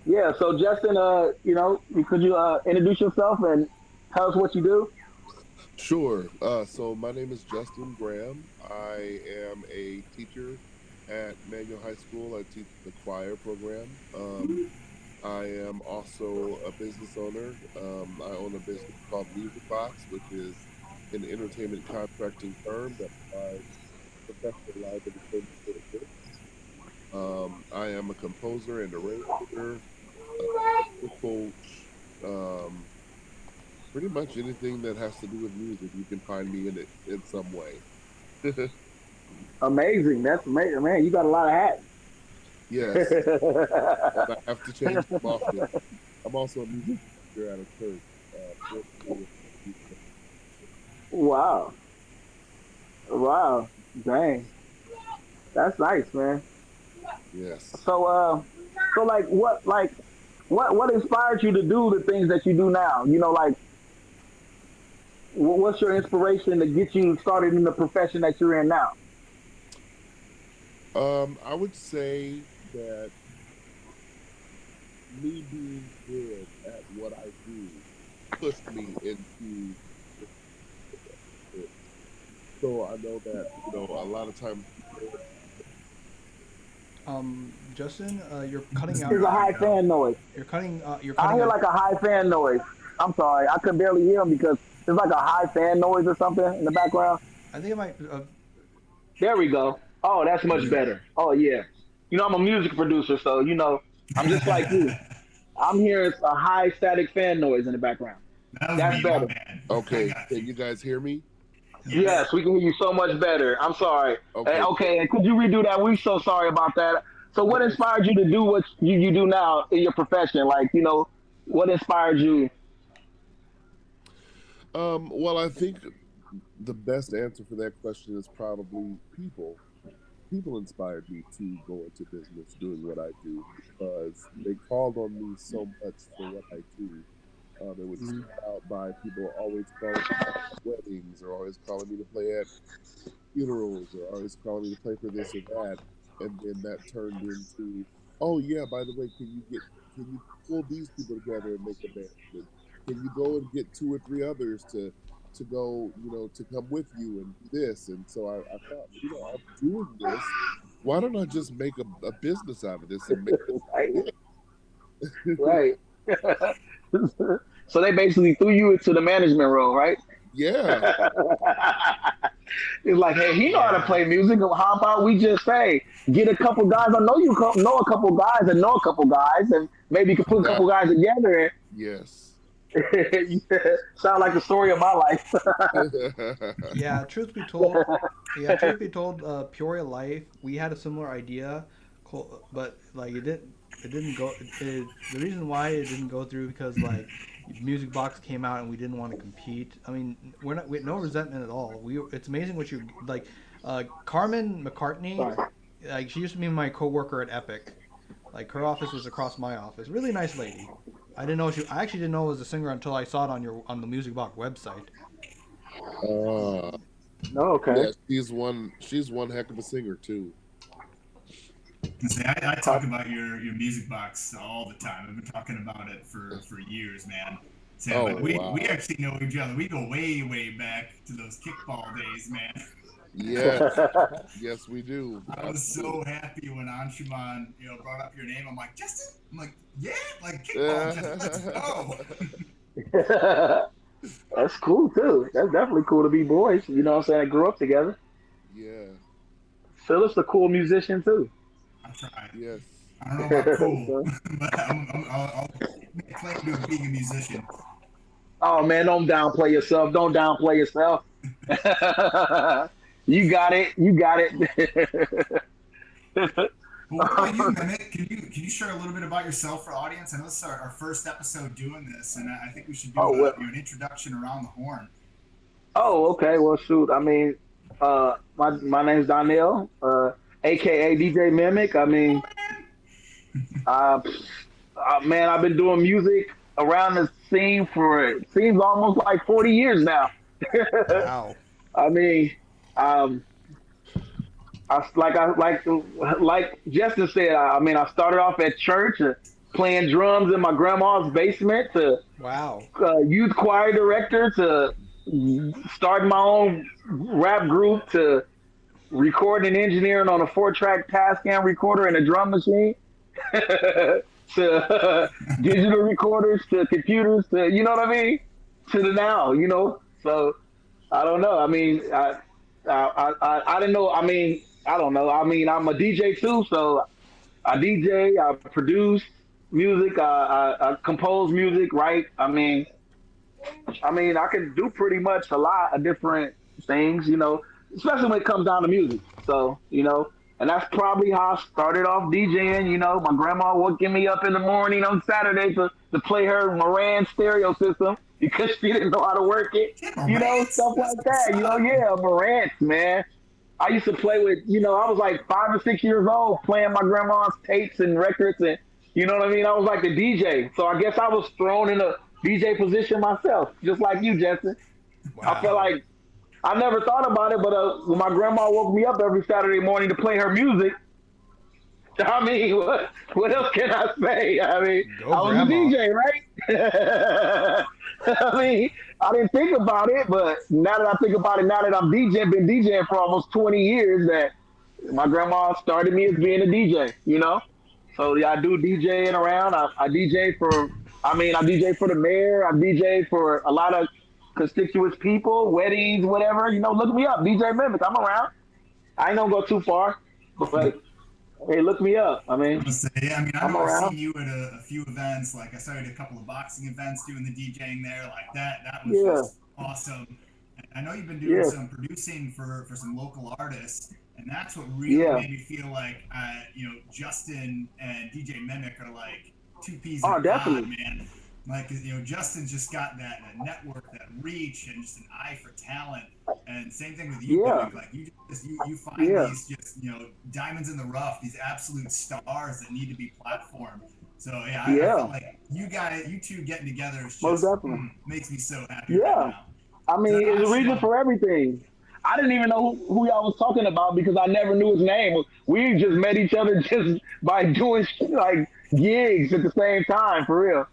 Yeah. So Justin, could you introduce yourself and tell us what you do? Sure. So my name is Justin Graham. I am a teacher at Manuel High School. I teach the choir program. I am also a business owner. I own a business called MuziqueBaux, which is an entertainment contracting firm that provides professional live entertainment services. I am a composer and arranger, a vocal coach. Pretty much anything that has to do with music, you can find me in it in some way. Amazing. That's amazing, man. You got a lot of hats. Yes, but I have to change them often. I'm also a music teacher at a church. Working with Wow. Wow. Dang. That's nice, man. yes. So, what inspired you to do the things that you do now? What's your inspiration to get you started in the profession that you're in now? I would say that me being good at what I do pushed me into it. So I know that a lot of times people. Justin, you're cutting out There's a high right now. fan noise. You're I cutting hear out. like a high fan noise. I'm sorry, I could barely hear him because there's like a high fan noise or something in the background. I think it might. There we go. Oh, that's much Yeah. better. Oh yeah. I'm a music producer, so I'm just like you. I'm hearing a high static fan noise in the background. That was That's me, my better. bad. I Okay, got can you. you guys hear me? Yes. Yes, we can hear you so much better. I'm sorry. Okay, Okay, and could you redo that? We're so sorry about that. So, what yes. inspired you to do what you do now in your profession? What inspired you? Well, I think the best answer for that question is probably people. People inspired me to go into business doing what I do because they called on me so much for what I do. It would Mhm. start out by people always calling me at weddings or always calling me to play at funerals or always calling me to play for this or that. And then that turned into, oh yeah, by the way, can you pull these people together and make a band? And can you go and get two or three others to go, to come with you and do this? And so I thought, I'm doing this. Why don't I just make a business out of this and make Right, it? right. So they basically threw you into the management role, right? Yeah, It's like, hey, he know how to Yeah. play music. How about we just say, get a couple guys? I know you know a couple guys and know a couple guys, and maybe you can put a yeah, couple guys together. yes. Yeah, sound like the story of my life. Yeah, truth be told, yeah, truth be told, Peoria Life, we had a similar idea, but like it didn't go. The reason why it didn't go through because like Music Box came out and we didn't want to compete. I mean, we're not, we had no resentment at all. It's amazing what you like. Carmen McCartney, Sorry. like she used to be my coworker at Epic. Like her office was across my office. Really nice lady. I actually didn't know it was a singer until I saw it on the Music Box website. uh, No, okay. yeah, she's one heck of a singer too. And say, I Uh, talk about your music box all the time. I've been talking about it for years, man. So, Oh but we wow. actually know each other. We go way back to those kickball days, man. Yes, yes we do. I was so Absolutely. happy when Anshuman, brought up your name. I'm like, Justin? I'm like, yeah, like kickball, Justin, let's go. That's cool too. That's definitely cool to be boys. You know what I'm saying? Grew up together. Yeah. Philip's a cool musician too. I tried. Yes. I don't know about cool, So, but I'll claim to being a musician. oh man, don't downplay yourself. Don't downplay yourself. You got it. You got it. Well, what about you, Mehmet? Can you share a little bit about yourself for the audience? I know this is our first episode doing this, and I think we should do Oh well. an introduction around the horn. Oh, okay. Well, shoot. I mean, my name's Donell, aka DJ Mimic. I mean, uh, man, I've been doing music around the scene for it seems almost like 40 years now. Wow. I mean, um, I like Justin said. I mean, I started off at church. playing drums in my grandma's basement to Wow. youth choir director to starting my own rap group to recording and engineering on a 4-track Tascam recorder and a drum machine to digital recorders to computers to to the now, So I don't know. I mean, I didn't know. I mean, I don't know. I mean, I'm a DJ too, so I DJ, I produce music, I compose music, right? I can do pretty much a lot of different things, especially when it comes down to music. So, and that's probably how I started off DJing. My grandma would get me up in the morning on Saturday to play her Moran stereo system because she didn't know how to work it, stuff like that. Yeah, Marantz, man. I used to play with, I was like 5 or 6 years old playing my grandma's tapes and records and, you know what I mean? I was like the DJ. So I guess I was thrown in a DJ position myself, just like you, Justin. Wow. I feel like I never thought about it, but when my grandma woke me up every Saturday morning to play her music, I mean, what else can I say? I mean, Go I was grandma. a DJ, right? I mean, I didn't think about it, but now that I think about it, now that I'm been DJing for almost 20 years, that my grandma started me as being a DJ. So yeah, I do DJing around. I DJ I DJ for the mayor. I DJ for a lot of constituous people, weddings, whatever. Look me up, DJ Mimic. I'm around. I ain't gonna go too far, but hey, look me up. I mean, I I'm know I've around. seen you at a few events. Like I started a couple of boxing events doing the DJing there. Like that was Yeah, just awesome. And I know you've been doing yeah, some producing for some local artists, and that's what really yeah. made me feel like Justin and DJ Mimic are like two peas in a Oh, pod, definitely. man. Like Justin's just got that network, that reach, and just an eye for talent. And same thing with you, Yeah, Mimic. Like you find yeah, these just diamonds in the rough, these absolute stars that need to be platformed. So yeah, I feel yeah. like you two getting together is Most just definitely. makes me so happy right Yeah. now. I So mean, it's a reason for everything. I didn't even know who y'all was talking about because I never knew his name. We just met each other just by doing like gigs at the same time, for real.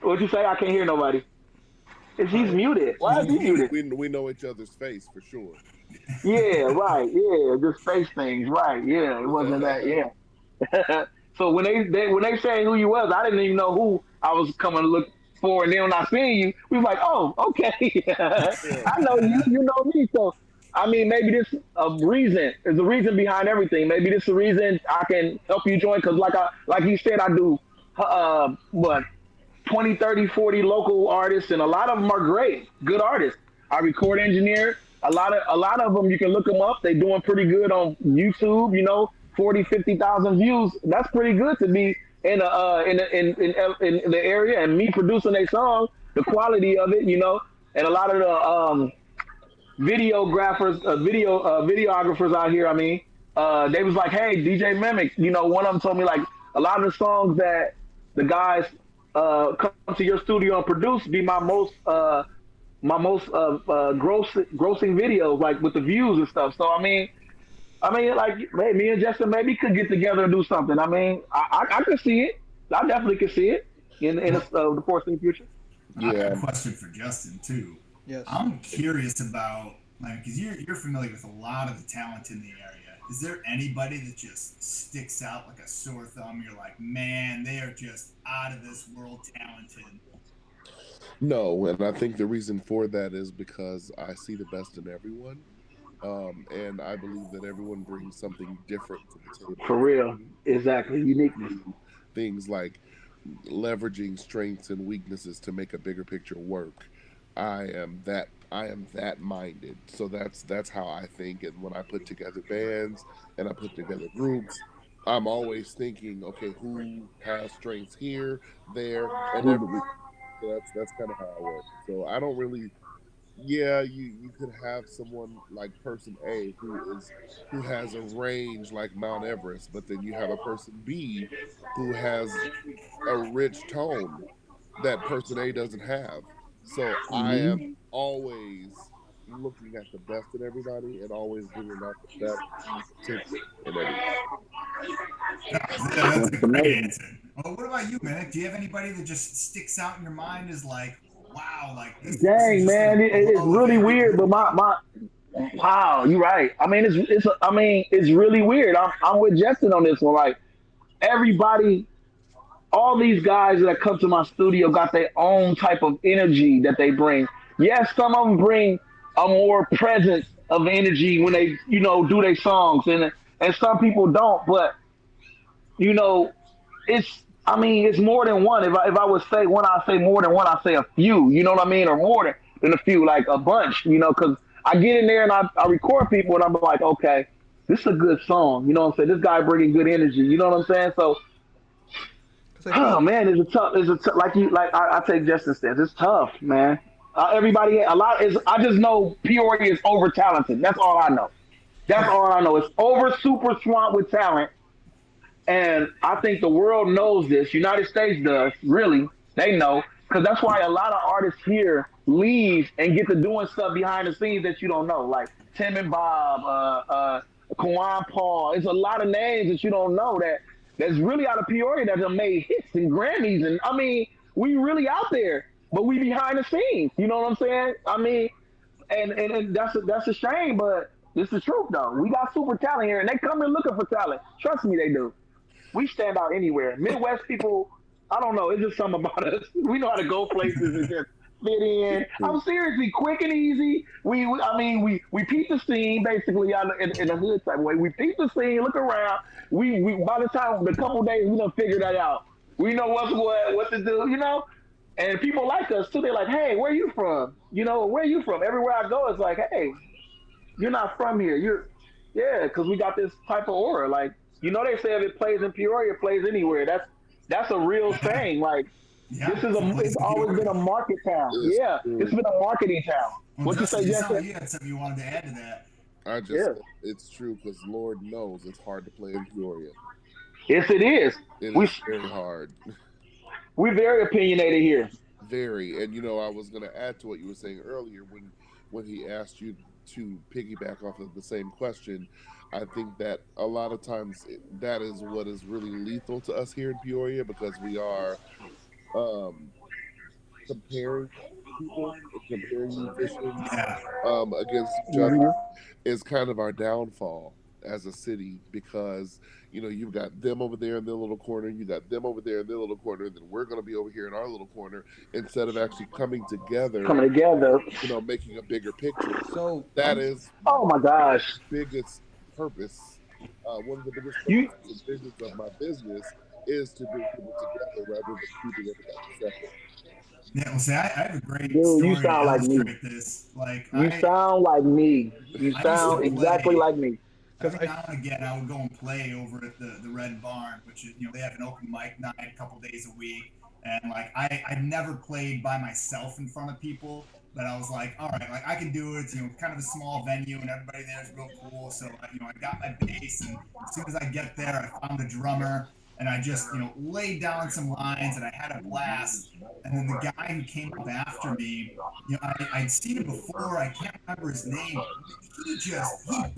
What'd you say? I can't hear nobody. Is he's muted? Why is he muted? We know each other's face for sure. Yeah, right. Yeah, just face things. Right. Yeah, it wasn't that. Yeah. So when they saying who you was, I didn't even know who I was coming to look for. And then when I seen you, we was like, oh, okay. Yeah. I know you. You know me. So I mean, maybe this a reason. There's a reason behind everything. Maybe this is a reason I can help you join. Because like you said, I do. What 20, 30, 40 local artists, and a lot of them are great, good artists. I record engineer. A lot of them, you can look them up. They're doing pretty good on YouTube. 40, 50,000 views. That's pretty good to be in the area. And me producing a song, the quality of it, and a lot of the videographers out here. I mean, they was like, hey, DJ Mimic. One of them told me like a lot of the songs that the guys come to your studio and produce be my most grossing videos, like with the views and stuff. So I mean, like, hey, me and Justin maybe could get together and do something. I mean, I could see it. I definitely could see it in the foreseeing future. I have Yeah. a question for Justin too. Yes. I'm curious about because you're familiar with a lot of the talent in the area. Is there anybody that just sticks out like a sore thumb? You're like, man, they are just out of this world talented. No, and I think the reason for that is because I see the best in everyone. And I believe that everyone brings something different to the table. For real, exactly, uniqueness. Things like leveraging strengths and weaknesses to make a bigger picture work. I am that minded. So that's how I think. And when I put together bands and I put together groups, I'm always thinking, okay, who has strengths here, there, and everywhere. So that's kind of how I work. So I don't really. Yeah, you could have someone like person A who has a range like Mount Everest, but then you have a person B who has a rich tone that person A doesn't have. So I am Hmm. always, looking at the best in everybody and always bringing out the best potential in everybody. That's a great answer. Well, what about you, man? Do you have anybody that just sticks out in your mind as like, wow, like this is Dang, just man, it's Hall of really Fame weird. But people? wow, you're right. I mean, it's really weird. I'm with Justin on this one. Like everybody, all these guys that come to my studio got their own type of energy that they bring. Yes, some of them bring a more presence of energy when they, do their songs, and some people don't. But you know, it's more than one. If I would say one, I say more than one. I say a few. You know what I mean, or more than a few, like a bunch. Because I get in there and I record people, and I'm like, okay, this is a good song. You know what I'm saying? This guy bringing good energy. You know what I'm saying? So, 'Cause I oh feel man, it's a tough. I take Justin's stance. It's tough, man. Everybody, a lot is. I just know Peoria is over talented. That's all I know. That's all I know. It's over super swamped with talent. And I think the world knows this. United States does, really. They know. Because that's why a lot of artists here leave and get to doing stuff behind the scenes that you don't know. Like Tim and Bob, Kawan Paul. It's a lot of names that you don't know that's really out of Peoria that have made hits and Grammys. And I mean, we really out there, but we behind the scenes. You know what I'm saying? I mean, and that's a shame, but it's the truth though. We got super talent here and they come in looking for talent. Trust me, they do. We stand out anywhere. Midwest people, I don't know. It's just something about us. We know how to go places and just fit in. I'm seriously quick and easy. We peep the scene basically in a hood type of way. We peep the scene, look around. We by the time the couple days we done figure that out. We know what to do. And people like us too. They're like, hey, where you from? Where you from? Everywhere I go, it's like, hey, you're not from here. Yeah, because we got this type of aura. Like, they say if it plays in Peoria, it plays anywhere. That's a real thing. Like, Yeah, it's always been a market town. Yeah, it's been a marketing town. Well, What Justin, you say, you sound like Justin? you had something you wanted to add to that. Yeah. It's true because Lord knows it's hard to play in Peoria. Yes, it is. It We is very hard. we're very opinionated here. Very. And I was going to add to what you were saying earlier when he asked you to piggyback off of the same question. I think that a lot of times that is what is really lethal to us here in Peoria because we are um, comparing people, comparing musicians Yeah. against each other Mhm. is kind of our downfall as a city because you've got them over there in their little corner, you got them over there in their little corner, and then we're going to be over here in our little corner instead of actually coming together, Coming together. making a bigger picture. so. That is Oh my gosh. biggest purpose. One of the biggest You purposes and visions of my business is to bring people together rather than keeping everybody separate. Yeah, well, see, I have a great dude, you story to sound like me. illustrate this. Like, You sound like me. You I used sound to exactly play like me. Because every now and again. I would go and play over at the Red Barn, which is they have an open mic night a couple days a week, and like I never played by myself in front of people, but I was like, all right, like I can do it. It's kind of a small venue, and everybody there is real cool. So I got my bass, and as soon as I get there, I found a drummer. And I just, laid down some lines, and I had a blast. And then the guy who came up after me, I'd seen him before. I can't remember his name. He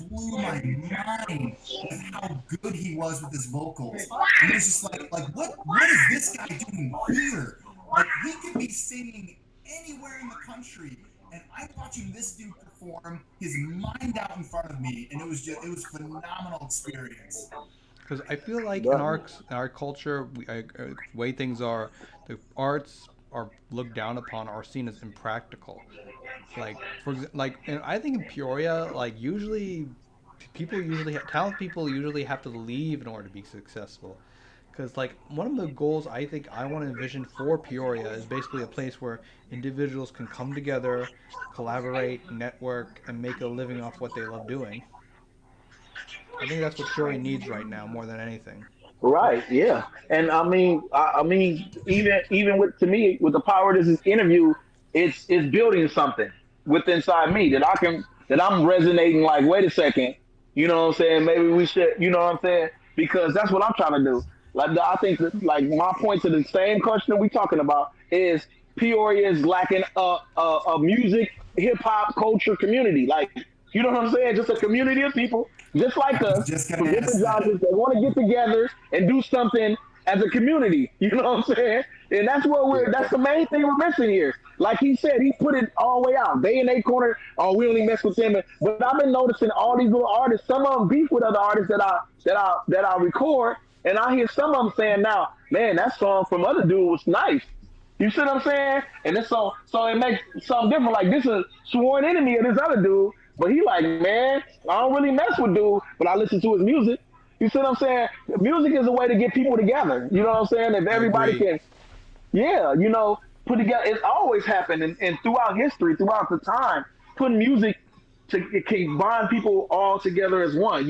blew my mind with how good he was with his vocals. And it was just like what is this guy doing here? Like he could be singing anywhere in the country, and I'm watching this dude perform his mind out in front of me, and it was a phenomenal experience. Because I feel like in our culture, way things are, the arts are looked down upon, are seen as impractical. Like and I think in Peoria, like usually, talented people usually have to leave in order to be successful. Because like one of the goals I think I want to envision for Peoria is basically a place where individuals can come together, collaborate, network, and make a living off what they love doing. I think that's what Peoria needs right now more than anything. Right, yeah. And I mean, even with to me, with the power of this interview, it's building something with inside me that I'm resonating like, wait a second, you know what I'm saying? Maybe we should, you know what I'm saying? Because that's what I'm trying to do. Like I think that like my point to the same question that we talking about is Peoria is lacking a music hip hop culture community. Like, you know what I'm saying? Just a community of people, just like I was us, just from gonna ask different that. genres that want to get together and do something as a community. You know what I'm saying? And that's what Yeah. that's the main thing we're missing here. Like he said, he put it all the way out. They in their corner, oh, we only mess with them. But I've been noticing all these little artists, some of them beef with other artists that I record, and I hear some of them saying now, man, that song from other dude was nice. You see what I'm saying? And it's so it makes something different. Like this is sworn enemy of this other dude, but he like, man, I don't really mess with dude, but I listen to his music. You see what I'm saying? Music is a way to get people together. You know what I'm saying? If I everybody agree. can, yeah, put together. It's always happened, and throughout history, throughout the time, putting music to it can bond people all together as one.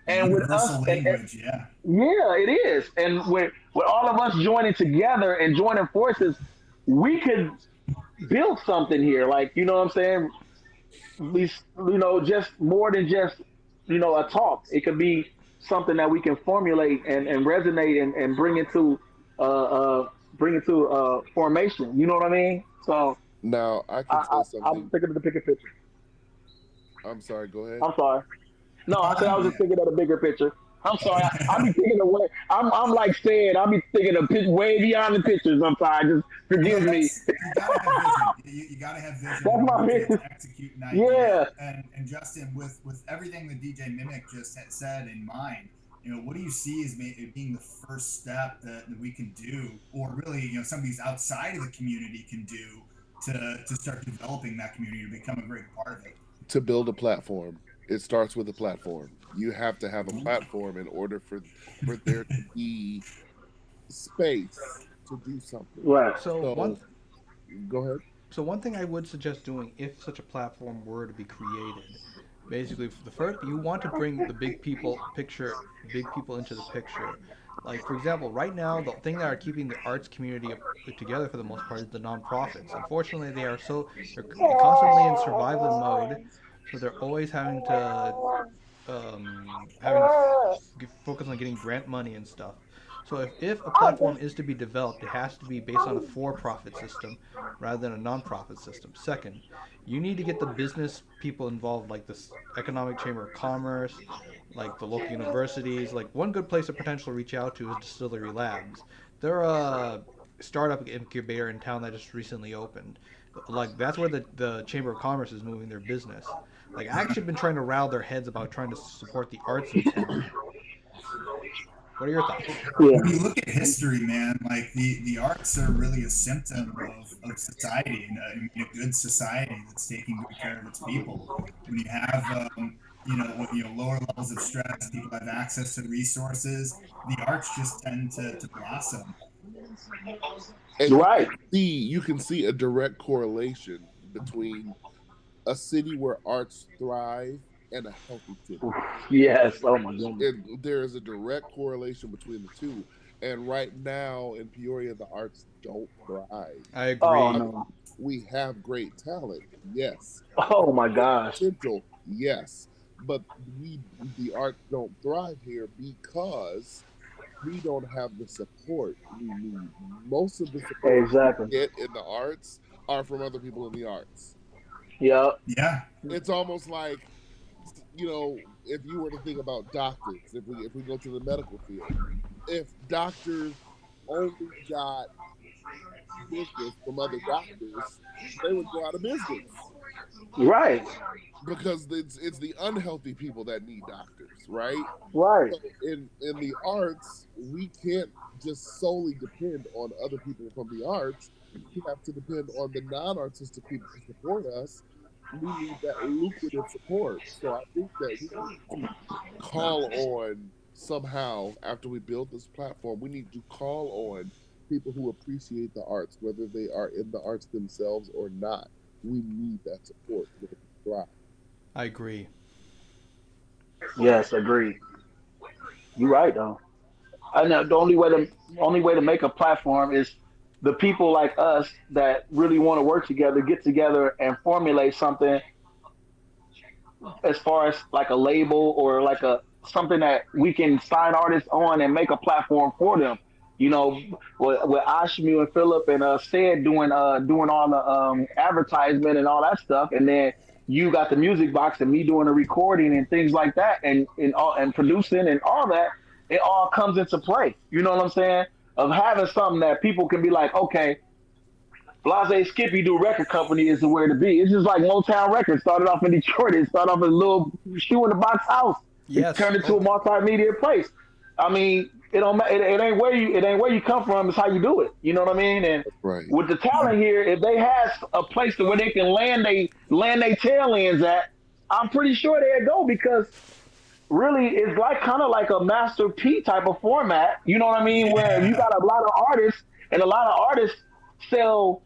And with us, Universal language, yeah. yeah, it is. And with all of us joining together and joining forces, we could build something here. Like, you know what I'm saying? We, just more than just, a talk. It could be something that we can formulate and resonate and bring it to formation. You know what I mean? So Now I can I, say I'm something. thinking of the bigger picture. I'm sorry. Go ahead. I'm sorry. No, I said I was just Yeah. thinking of the bigger picture. I'm sorry. I be thinking of way. I'm like saying. I be thinking of way beyond the pictures. I'm sorry. Just Well, forgive me. that's you gotta have vision. You gotta have vision That's in my order to business. execute an idea. Yeah. And Justin, with everything that DJ Mimic just had said in mind, what do you see as being the first step that we can do, or really, somebody's outside of the community can do to start developing that community to become a great part of it? To build a platform, it starts with a platform. You have to have a platform in order for there to be space to do something. Right. So So go ahead. one thing I would suggest doing if such a platform were to be created, basically the first you want to bring the big people into the picture. Like for example, right now the thing that are keeping the arts community together for the most part is the nonprofits. Unfortunately, they're constantly in survival mode, so they're always having to focus on getting grant money and stuff. So if a platform is to be developed, it has to be based on a for-profit system rather than a non-profit system. Second, you need to get the business people involved, like the Economic Chamber of Commerce, like the local universities. Like one good place to potentially reach out to is Distillery Labs. They're a startup incubator in town that just recently opened. Like that's where the Chamber of Commerce is moving their business. Like I actually been trying to rile their heads about trying to support the arts in town. What are your thoughts? Yeah. When you look at history, man, like the arts are really a symptom of society and a good society that's taking good care of its people. When you have lower levels of stress, people have access to resources, the arts just tend to blossom. And Right. you can see a direct correlation between a city where arts thrive and a healthy city. Yes. Oh my goodness. There is a direct correlation between the two. And right now in Peoria, the arts don't thrive. I agree. Oh no. We have great talent, yes. Oh my gosh. Potential, yes. But the arts don't thrive here because we don't have the support we need. Most of the support Exactly. we get in the arts are from other people in the arts. Yep. Yeah. It's almost like, if you were to think about doctors, if we go to the medical field, if doctors only got business from other doctors, they would go out of business. Right. Because it's the unhealthy people that need doctors, right? Right. So in the arts, we can't just solely depend on other people from the arts. We have to depend on the non-artistic people to support us. We need that lucrative support. So I think that we need to call on somehow, after we build this platform, we need to call on people who appreciate the arts, whether they are in the arts themselves or not. We need that support to thrive. I agree. Yes. Agreed. You're right though. I know the only way to make a platform is the people like us that really want to work together, get together and formulate something as far as like a label or like a something that we can sign artists on and make a platform for them. You know, with Ashmu and Philip and Sid doing all the advertisement and all that stuff, and then you got the music box and me doing the recording and things like that, and producing and all that. It all comes into play. You know what I'm saying? Of having something that people can be like, okay, Blase Skippy do record company is the way to be. It's just like Motown Records started off in Detroit. It started off as a little shoe in the box house. Yes. It turned into a multimedia place. I mean, it don't it ain't where you come from. It's how you do it. You know what I mean? And Right. with the talent here, if they had a place where they can land they tail ends at, I'm pretty sure they'd go, because really it's like kind of like a Master P type of format. You know what I mean? Where you got a lot of artists, and a lot of artists sell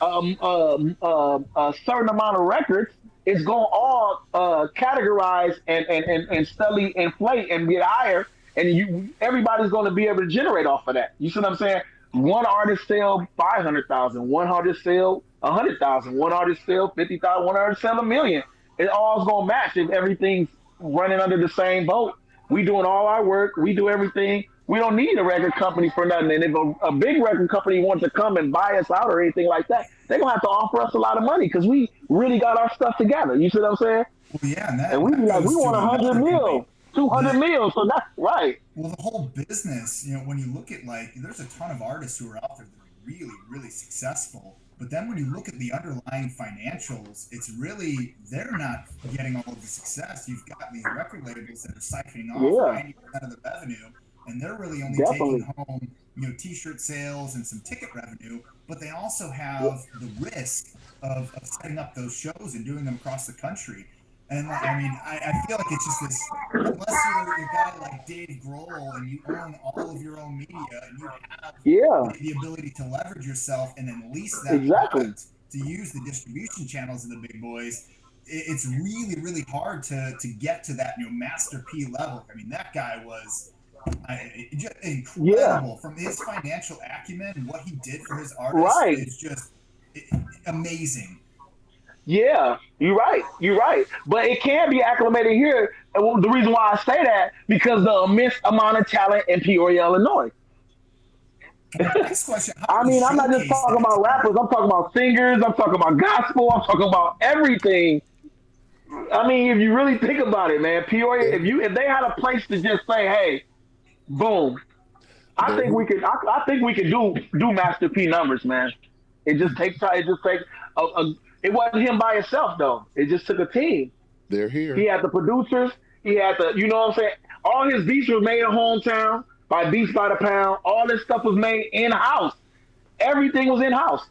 a certain amount of records. It's going to all categorize and steadily inflate and get higher, and everybody's going to be able to generate off of that. You see what I'm saying? One artist sell 500,000, one artist sell 100,000, one artist sell 50,000, one artist sell 1,000,000. It all's going to match if everything's running under the same boat. We doing all our work. We do everything. We don't need a record company for nothing. And if a big record company wants to come and buy us out or anything like that, they're going to have to offer us a lot of money, because we really got our stuff together. You see what I'm saying? Well, yeah, and we be like, we want 100 mil, 200 mil. So that's right. Well, the whole business, when you look at, like, there's a ton of artists who are out there that are really, really successful. But then when you look at the underlying financials, it's really, they're not getting all of the success. You've got these record labels that are siphoning off 90% of the revenue, and they're really only taking home, t-shirt sales and some ticket revenue, but they also have the risk of setting up those shows and doing them across the country. And I mean, I feel like it's just this, unless you're a guy like Dave Grohl and you own all of your own media and you have the ability to leverage yourself and then lease that product to use the distribution channels of the big boys, it's really, really hard to get to that Master P level. I mean, that guy was just incredible from his financial acumen, and what he did for his artists is just amazing. Yeah, you're right. But it can be acclimated here. The reason why I say that, because the immense amount of talent in Peoria, Illinois. Next question. I mean, I'm not just talking about rappers. I'm talking about singers. I'm talking about gospel. I'm talking about everything. I mean, if you really think about it, man, Peoria, if they had a place to just say, hey, boom, I think we could do Master P numbers, man. It just takes time. It just takes it wasn't him by himself, though. It just took a team. They're here. He had the producers. He had the, you know what I'm saying? All his beats were made in hometown by Beats by the Pound. All this stuff was made in-house. Everything was in-house.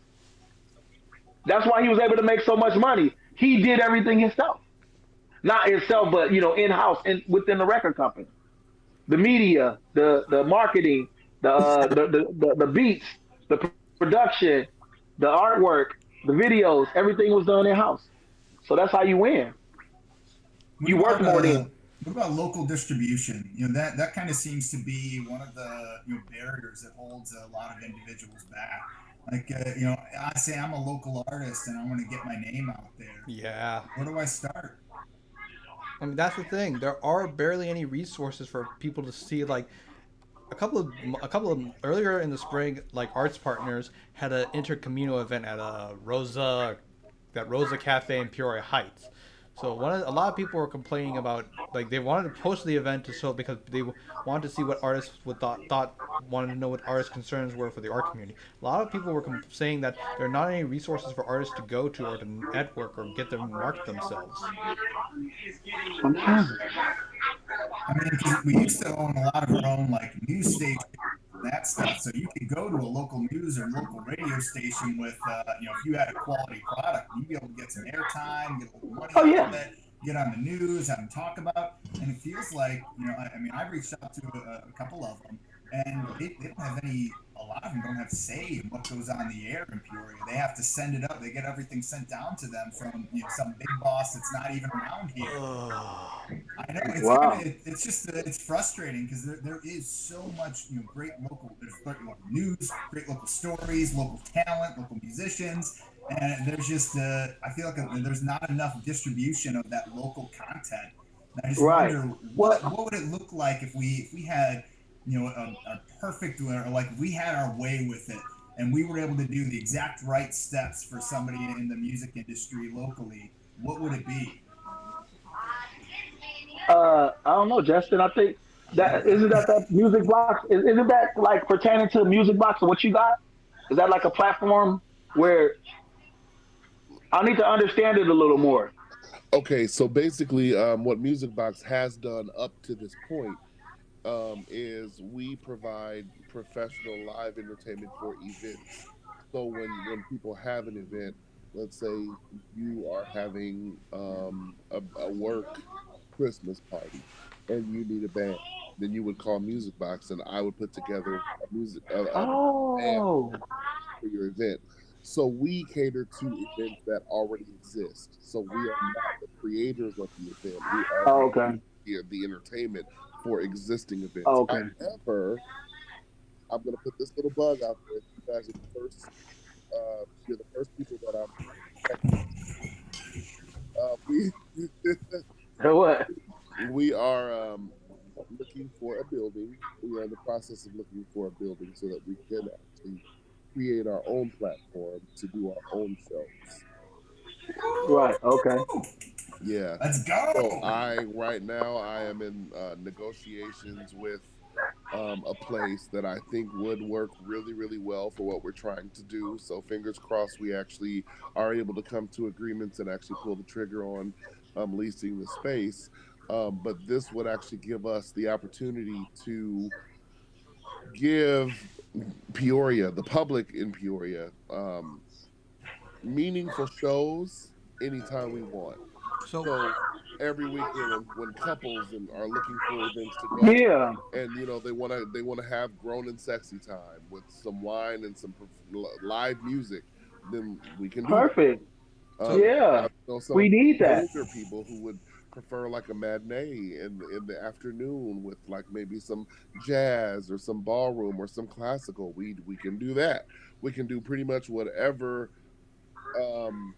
That's why he was able to make so much money. He did everything himself. Not himself, but, in-house, within the record company. The media, the marketing, the beats, the production, the artwork, the videos, everything was done in-house. So that's how you win. You work more than. What about local distribution? That kind of seems to be one of the barriers that holds a lot of individuals back. Like, I say I'm a local artist and I want to get my name out there. Yeah. Where do I start? I mean, that's the thing. There are barely any resources for people to see. Like, a couple of earlier in the spring, like Arts Partners had an intercommunal event at Rosa Cafe in Peoria Heights. So a lot of people were complaining about, like, they wanted to post the event because they wanted to see what artists wanted to know what artists' concerns were for the art community. A lot of people were saying that there are not any resources for artists to go to or to network or get them to market themselves. I mean, because we used to own a lot of our own, like, news stations and that stuff, so you could go to a local news or local radio station with, if you had a quality product, you'd be able to get some airtime, get a little money out of it, get on the news, have them talk about, and it feels like, I've reached out to a couple of them, and they don't have a lot of them don't have say in what goes on the air in Peoria. They have to send it up. They get everything sent down to them from some big boss that's not even around here. I know it's just it's frustrating because there is so much great local. There's great local news, great local stories, local talent, local musicians, and there's just I feel like there's not enough distribution of that local content. And I just wonder what would it look like if we had a perfect, or like we had our way with it, and we were able to do the exact right steps for somebody in the music industry locally, what would it be? I don't know, Justin. I think that isn't that music box. Isn't that like pertaining to music box and what you got? Is that like a platform where I need to understand it a little more? Okay, so basically, what MusiqueBaux has done up to this point is we provide professional live entertainment for events. So when people have an event, let's say you are having a work Christmas party and you need a band, then you would call MusiqueBaux and I would put together a band Oh, for your event. So we cater to events that already exist. So we are not the creators of the event. We are oh okay, the entertainment for existing events. oh, okay. However, I'm going to put this little bug out there. You guys are the first. You're the first people that I'm. We What? we are looking for a building. We are in the process of looking for a building so that we can actually create our own platform to do our own shows. Right. Okay. Yeah. Let's So go. right now I am in negotiations with a place that I think would work really, really well for what we're trying to do. So fingers crossed, we actually are able to come to agreements and actually pull the trigger on leasing the space. But this would actually give us the opportunity to give Peoria, the public in Peoria, meaningful shows anytime we want. So So every weekend when couples are looking for events to go, Yeah. and they want to have grown and sexy time with some wine and some live music, then we can do that. Perfect. so Now, Yeah. some of We need the that. older people who would prefer like a matinee in the afternoon with like maybe some jazz or some ballroom or some classical. We can do that. We can do pretty much whatever um,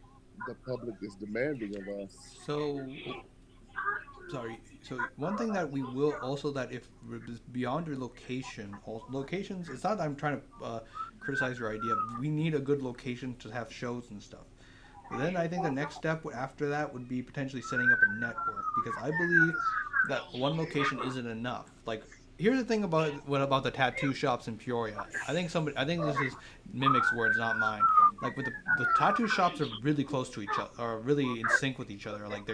the public is demanding of us. so sorry. So one thing that we will also, that if beyond your location, all locations. It's not that I'm trying to criticize your idea. We need a good location to have shows and stuff. But then I think the next step after that would be potentially setting up a network, because I believe that one location isn't enough. Like, here's the thing about what about the tattoo shops in Peoria. I think this is Mimic's words, not mine. Like, with the tattoo shops are really close to each other, are really in sync with each other. Like,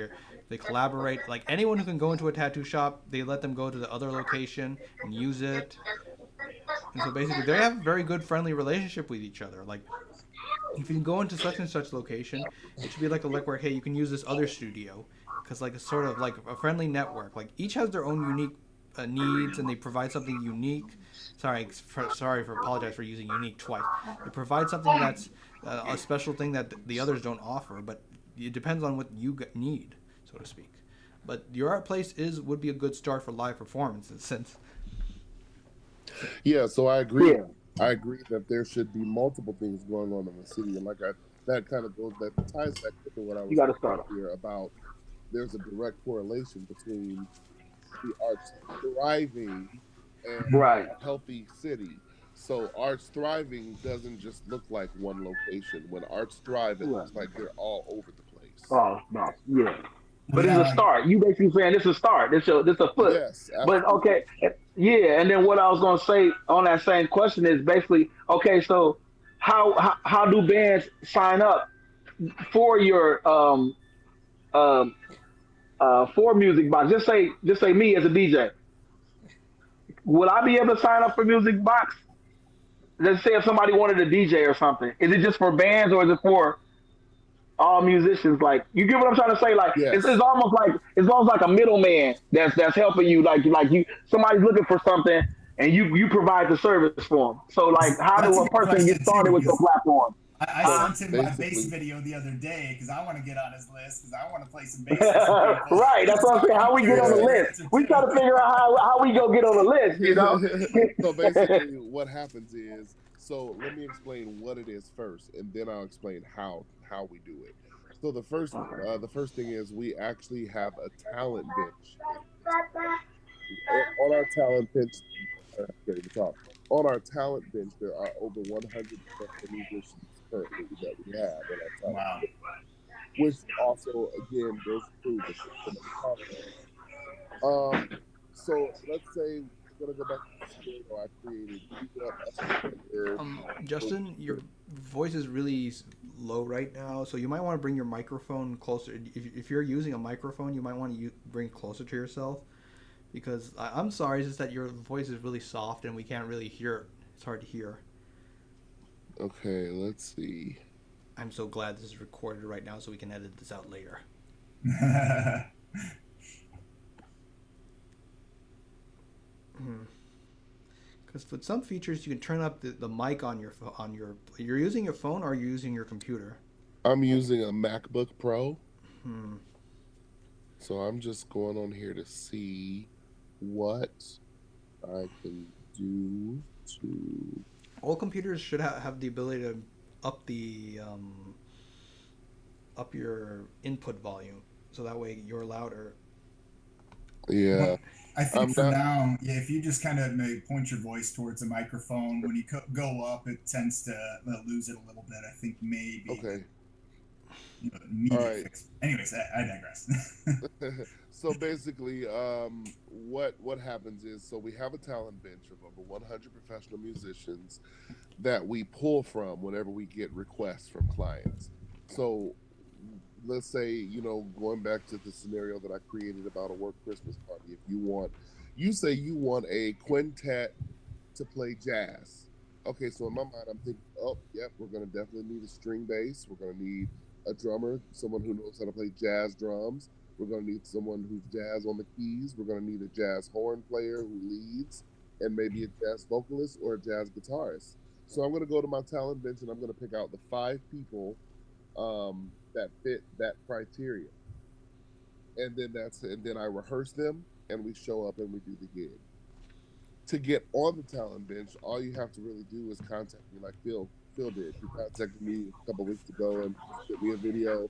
they collaborate. Like, anyone who can go into a tattoo shop, they let them go to the other location and use it. And so basically, they have a very good friendly relationship with each other. Like, if you can go into such and such location, it should be like where, hey, you can use this other studio, because like it's sort of like a friendly network. Like, each has their own unique needs, and they provide something unique. Sorry for apologize for using unique twice. They provide something that's a special thing that the others don't offer, but it depends on what you need, so to speak. But your art place would be a good start for live performances, since Yeah, so I agree. Yeah. I agree that there should be multiple things going on in the city, and that kind of goes that ties back to what I You was got to saying start off. earlier about there's a direct correlation between the arts thriving and Right. a healthy city. So arts thriving doesn't just look like one location. When arts thrive, it Right. looks like they're all over the place. Oh no. Yeah. But We it's a start. You basically saying this is a start. This a foot. Yes, But absolutely. okay, yeah. And then what I was gonna say on that same question is basically okay. So how do bands sign up for your um for music box? Just say me as a DJ. Would I be able to sign up for music box? Let's say if somebody wanted a DJ or something. Is it just for bands or is it for all musicians? Like, you get what I'm trying to say? Like, it's Yes. almost like a middleman that's helping you. Like you somebody's looking for something and you provide the service for them. So like, how do That's a a good person get question too, started with your because platform? I So sent him my bass basically, video the other day because I want to get on his list because I want to play some bass for some people. Right, that's what I'm So saying. I'm How we get on curious the yeah. your list? answer We try to too. figure out how we go get on the list. So basically, what happens is, so let me explain what it is first, and then I'll explain how we do it. So the first thing is we actually have a talent bench. On our talent bench, Getting to talk. On our talent bench, there are over 100 professional musicians currently that we have on our talent Wow. bench, which also, again, goes to prove the system of talent. So let's say we're gonna go back to the scenario I created. You want us to play your Justin, your voice is really low right now, so you might want to bring your microphone closer. If you're using a microphone, you might want to bring it closer to yourself, because I'm sorry, it's just that your voice is really soft and we can't really hear it. It's hard to hear. Okay, let's see. I'm so glad this is recorded right now so we can edit this out later. Because with some features, you can turn up the mic on your. You're using your phone or you're using your computer? I'm using a MacBook Pro. Hmm. So I'm just going on here to see what I can do to. All computers should have the ability to up the up your input volume, so that way you're louder. Yeah. Well, I think I'm for not- now, yeah, if you just kind of maybe point your voice towards the microphone, when you go up, it tends to lose it a little bit. I think maybe. Okay. Media All right. fix. Anyways, I digress. So basically, what happens is, so we have a talent bench of over 100 professional musicians that we pull from whenever we get requests from clients. So let's say, going back to the scenario that I created about a work Christmas party, if you say you want a quintet to play jazz. Okay, so in my mind, I'm thinking, oh, yep, we're going to definitely need a string bass. We're going to need a drummer, someone who knows how to play jazz drums. We're going to need someone who's jazz on the keys. We're going to need a jazz horn player who leads, and maybe a jazz vocalist or a jazz guitarist. So I'm going to go to my talent bench and I'm going to pick out the 5 people that fit that criteria, and then I rehearse them and we show up and we do the gig. To get on the talent bench, all you have to really do is contact me like Phil did. He contacted me a couple weeks ago and sent me a video,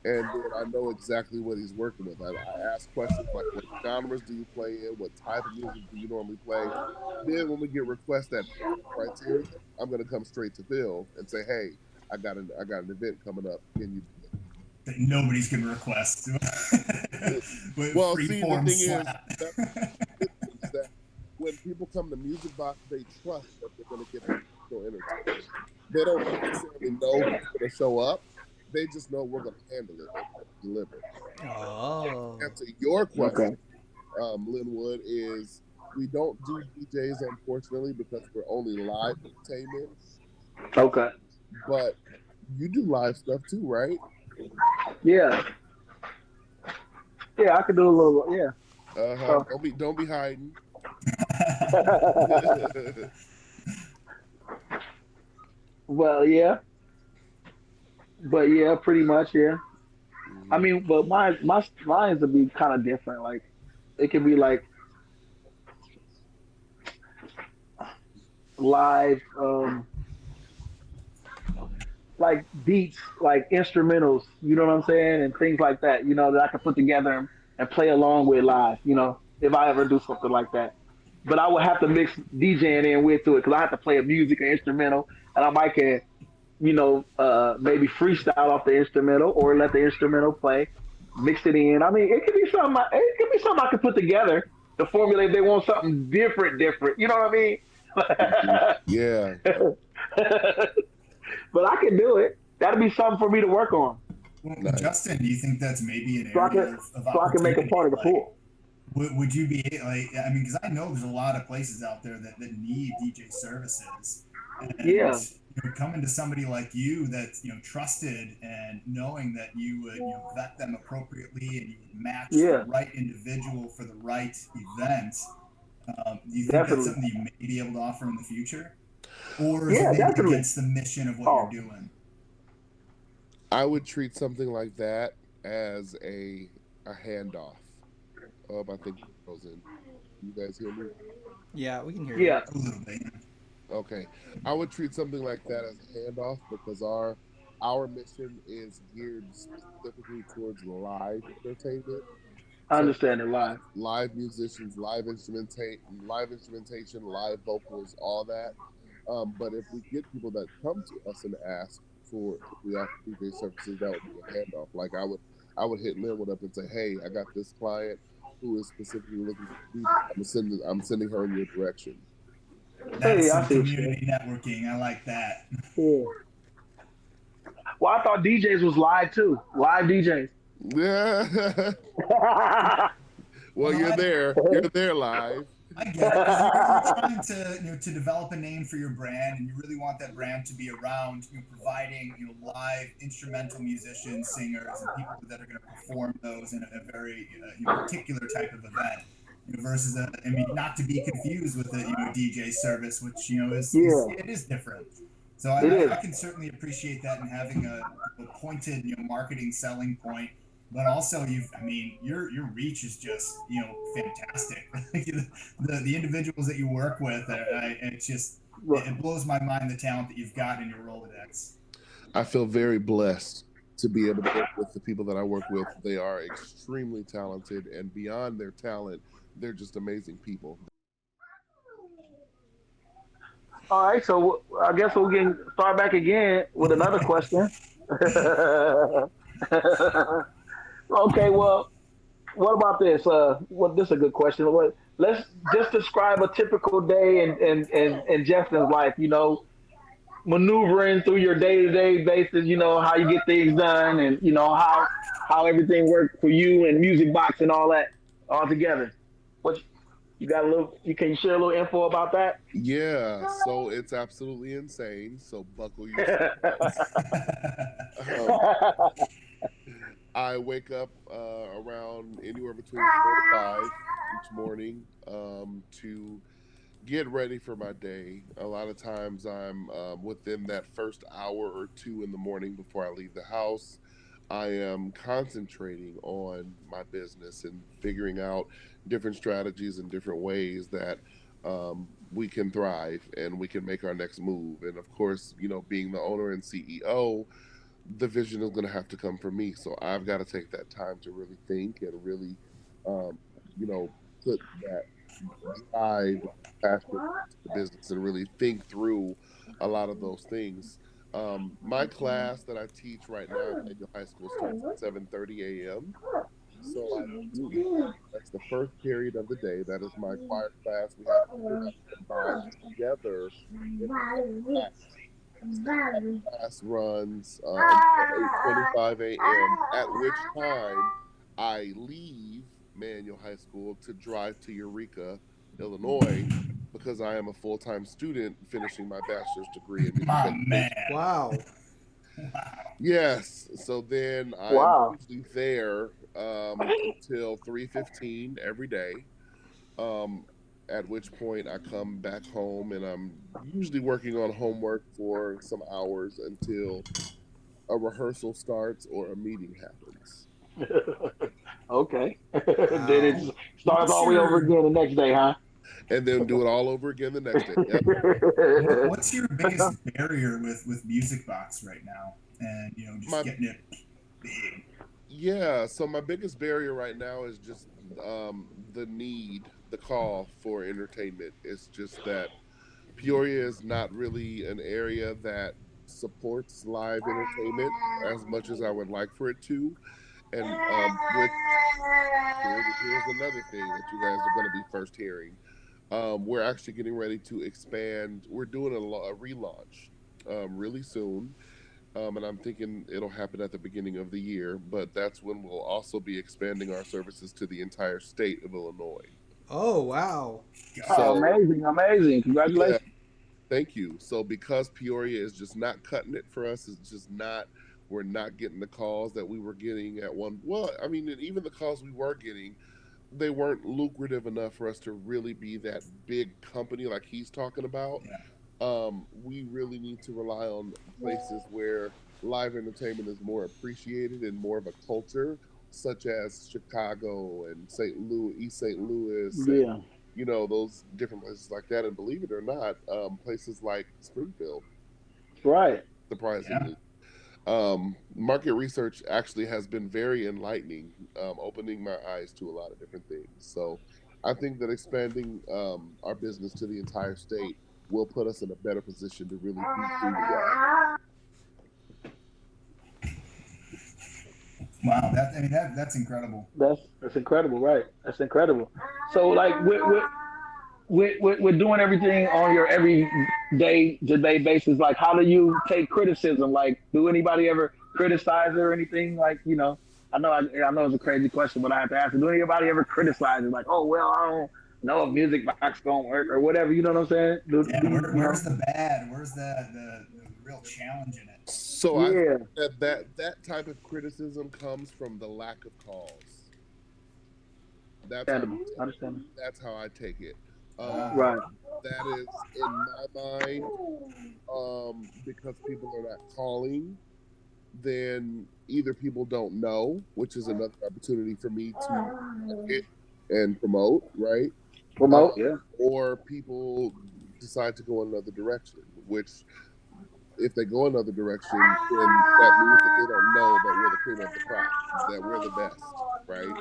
and then I know exactly what he's working with. I ask questions like, what genres do you play in? What type of music do you normally play? Then when we get requests that fit criteria, I'm going to come straight to Phil and say, hey, I got an event coming up. Can you? That nobody's gonna request. Well, see, the thing is that when people come to MuziqueBaux, they trust that they're going to get professional entertainment. They don't necessarily know who's going to show up. They just know we're going to handle it and deliver. Oh. Answer your question, Linwood, is we don't do DJs, unfortunately, because we're only live entertainment. Okay. But you do live stuff too, right? Yeah. Yeah, I could do a little. Yeah. Don't be hiding. Well, yeah. But yeah, pretty much, yeah. I mean, but mine's would be kind of different. Like, it could be like live, like beats, like instrumentals. You know what I'm saying, and things like that. That I could put together and play along with live. If I ever do something like that. But I would have to mix DJing in with to it because I have to play a music or instrumental, and I might can, maybe freestyle off the instrumental or let the instrumental play, mix it in. I mean, it could be something. It could be something I could put together to formulate. If they want something different. You know what I mean? Yeah. But I can do it. That'd be something for me to work on. Well, Justin, do you think that's maybe an So I area can, of so I can make a opportunity? part of the pool. Would you be like? I mean, because I know there's a lot of places out there that need DJ services. And, Yeah. coming to somebody like you that's trusted and knowing that you would vet them appropriately and you would match Yeah. the right individual for the right event. Do you think Definitely. that's something that you may be able to offer in the future, or is Yeah, it maybe definitely. against the mission of what you're doing? I would treat something like that as a handoff. I think it goes in. You guys hear me? Yeah, we can hear Yeah. A little bit. Okay. I would treat something like that as a handoff because our mission is geared specifically towards live entertainment. I So understand it live. live musicians, live instrumentation, live vocals, all that. But if we get people that come to us and ask for if we offer DJ services, that would be a handoff. Like I would hit Linwood up and say, "Hey, I got this client who is specifically looking for DJ. I'm sending her in your direction." That's Hey, I some see what you're saying. community networking. I like that. Yeah. Well, I thought DJs was live too. Live DJs. Yeah. Well, you're there. You're there live. I get it. 'Cause you're trying to to develop a name for your brand, and you really want that brand to be around providing live instrumental musicians, singers, and people that are going to perform those in a very particular type of event. Versus I mean, not to be confused with a DJ service, which is Yeah, it is different. So it is. I can certainly appreciate that, and having a pointed marketing selling point, but also your reach is just fantastic. The individuals that you work with, it blows my mind the talent that you've got in your Rolodex. I feel very blessed to be able to work with the people that I work with. They are extremely talented, and beyond their talent, they're just amazing people. All right, so I guess we can start back again with another question. Okay, well, what about this? This is a good question. Let's just describe a typical day in Justin's life. Maneuvering through your day to day basis. How you get things done, and how everything works for you and MuziqueBaux and all that all together. What you got a little? You can share a little info about that? Yeah, so it's absolutely insane. So buckle your. um, I wake up around anywhere between 4 to 5 each morning to get ready for my day. A lot of times I'm within that first hour or two in the morning before I leave the house. I am concentrating on my business and figuring out different strategies and different ways that we can thrive and we can make our next move. And of course, being the owner and CEO, the vision is going to have to come from me. So I've got to take that time to really think and really, um, put that drive, passion into the business and really think through a lot of those things. My class that I teach right now at Manuel High School starts at 7:30 a.m. So that's the first period of the day. That is my choir class. We have to combine together in class. Class runs until 8:25 a.m. At which time I leave Manuel High School to drive to Eureka, Illinois, because I am a full-time student finishing my bachelor's degree in music My education. man. Wow. Wow. Yes, so then I'm Wow. usually there until 3:15 every day. Um, at which point I come back home and I'm usually working on homework for some hours until a rehearsal starts or a meeting happens. Okay. Then Wow. it starts What's all the way over your again the next day, huh? And then do it all over again the next day. Yep. what's your biggest barrier with MuziqueBaux right now, and just My getting it big? Yeah, so my biggest barrier right now is just the call for entertainment. It's just that Peoria is not really an area that supports live entertainment as much as I would like for it to. And which here's another thing that you guys are going to be first hearing. We're actually getting ready to expand. We're doing a relaunch really soon. And I'm thinking it'll happen at the beginning of the year, but that's when we'll also be expanding our services to the entire state of Illinois. Oh, wow. Oh, So, amazing, amazing. yeah, Congratulations. thank you. So, because Peoria is just not cutting it for us, it's just not, we're not getting the calls that we were getting at one. Well, I mean, and even the calls we were getting, they weren't lucrative enough for us to really be that big company like he's talking about. Yeah. We really need to rely on places where live entertainment is more appreciated and more of a culture, such as Chicago and St. Louis, East St. Louis, and Yeah. those different places like that. And believe it or not, places like Springfield, Right. Yeah. surprisingly. Market research actually has been very enlightening, opening my eyes to a lot of different things. So I think that expanding our business to the entire state will put us in a better position to really be who we are. Wow, that's incredible. That's incredible, right? That's incredible. So like with doing everything on your everyday to day basis, like how do you take criticism? Like, do anybody ever criticize or anything? Like, I know it's a crazy question, but I have to ask. Do anybody ever criticize it? Like, oh well, I don't know if music box gonna work or whatever. You know what I'm saying? Yeah, where's the bad? Where's the real challenge in it? So I Yeah, think that type of criticism comes from the lack of cause. That's how understandable. Understandable. that's how I take it. Right. That is in my mind, because people are not calling, then either people don't know, which is another opportunity for me to market and promote, right? Promote. Um, Yeah. or people decide to go another direction, which if they go another direction, then that means that they don't know that we're the cream of the crop, that we're the best, right?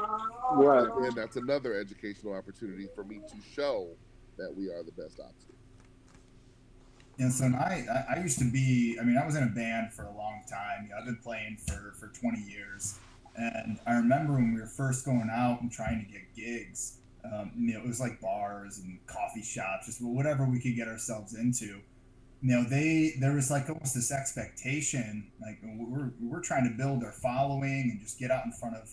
Right. And then that's another educational opportunity for me to show that we are the best option. And so I used to be, I mean, I was in a band for a long time. You know, I've been playing for 20 years. And I remember when we were first going out and trying to get gigs, it was like bars and coffee shops, just whatever we could get ourselves into. There was like almost this expectation, like we're trying to build our following and just get out in front of,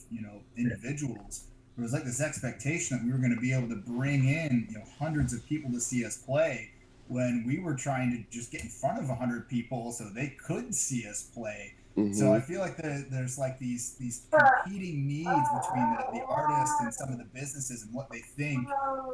individuals. There was like this expectation that we were going to be able to bring in, hundreds of people to see us play when we were trying to just get in front of 100 people so they could see us play. So Mm-hmm. I feel like there's like these competing needs between the artist and some of the businesses and what they think,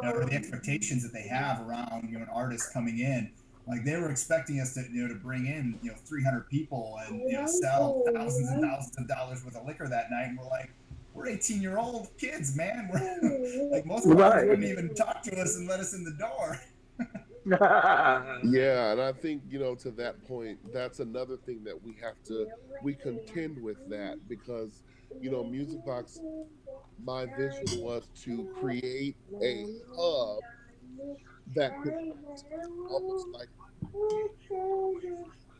or the expectations that they have around an artist coming in. Like they were expecting us to bring in 300 people and sell thousands and thousands of dollars worth of liquor that night, and we're like, we're 18-year-old kids, man. We're like, most bars Right. wouldn't even talk to us and let us in the door. Yeah, and I think, to that point, that's another thing that we contend with that because, Music Box, my vision was to create a hub that could act almost like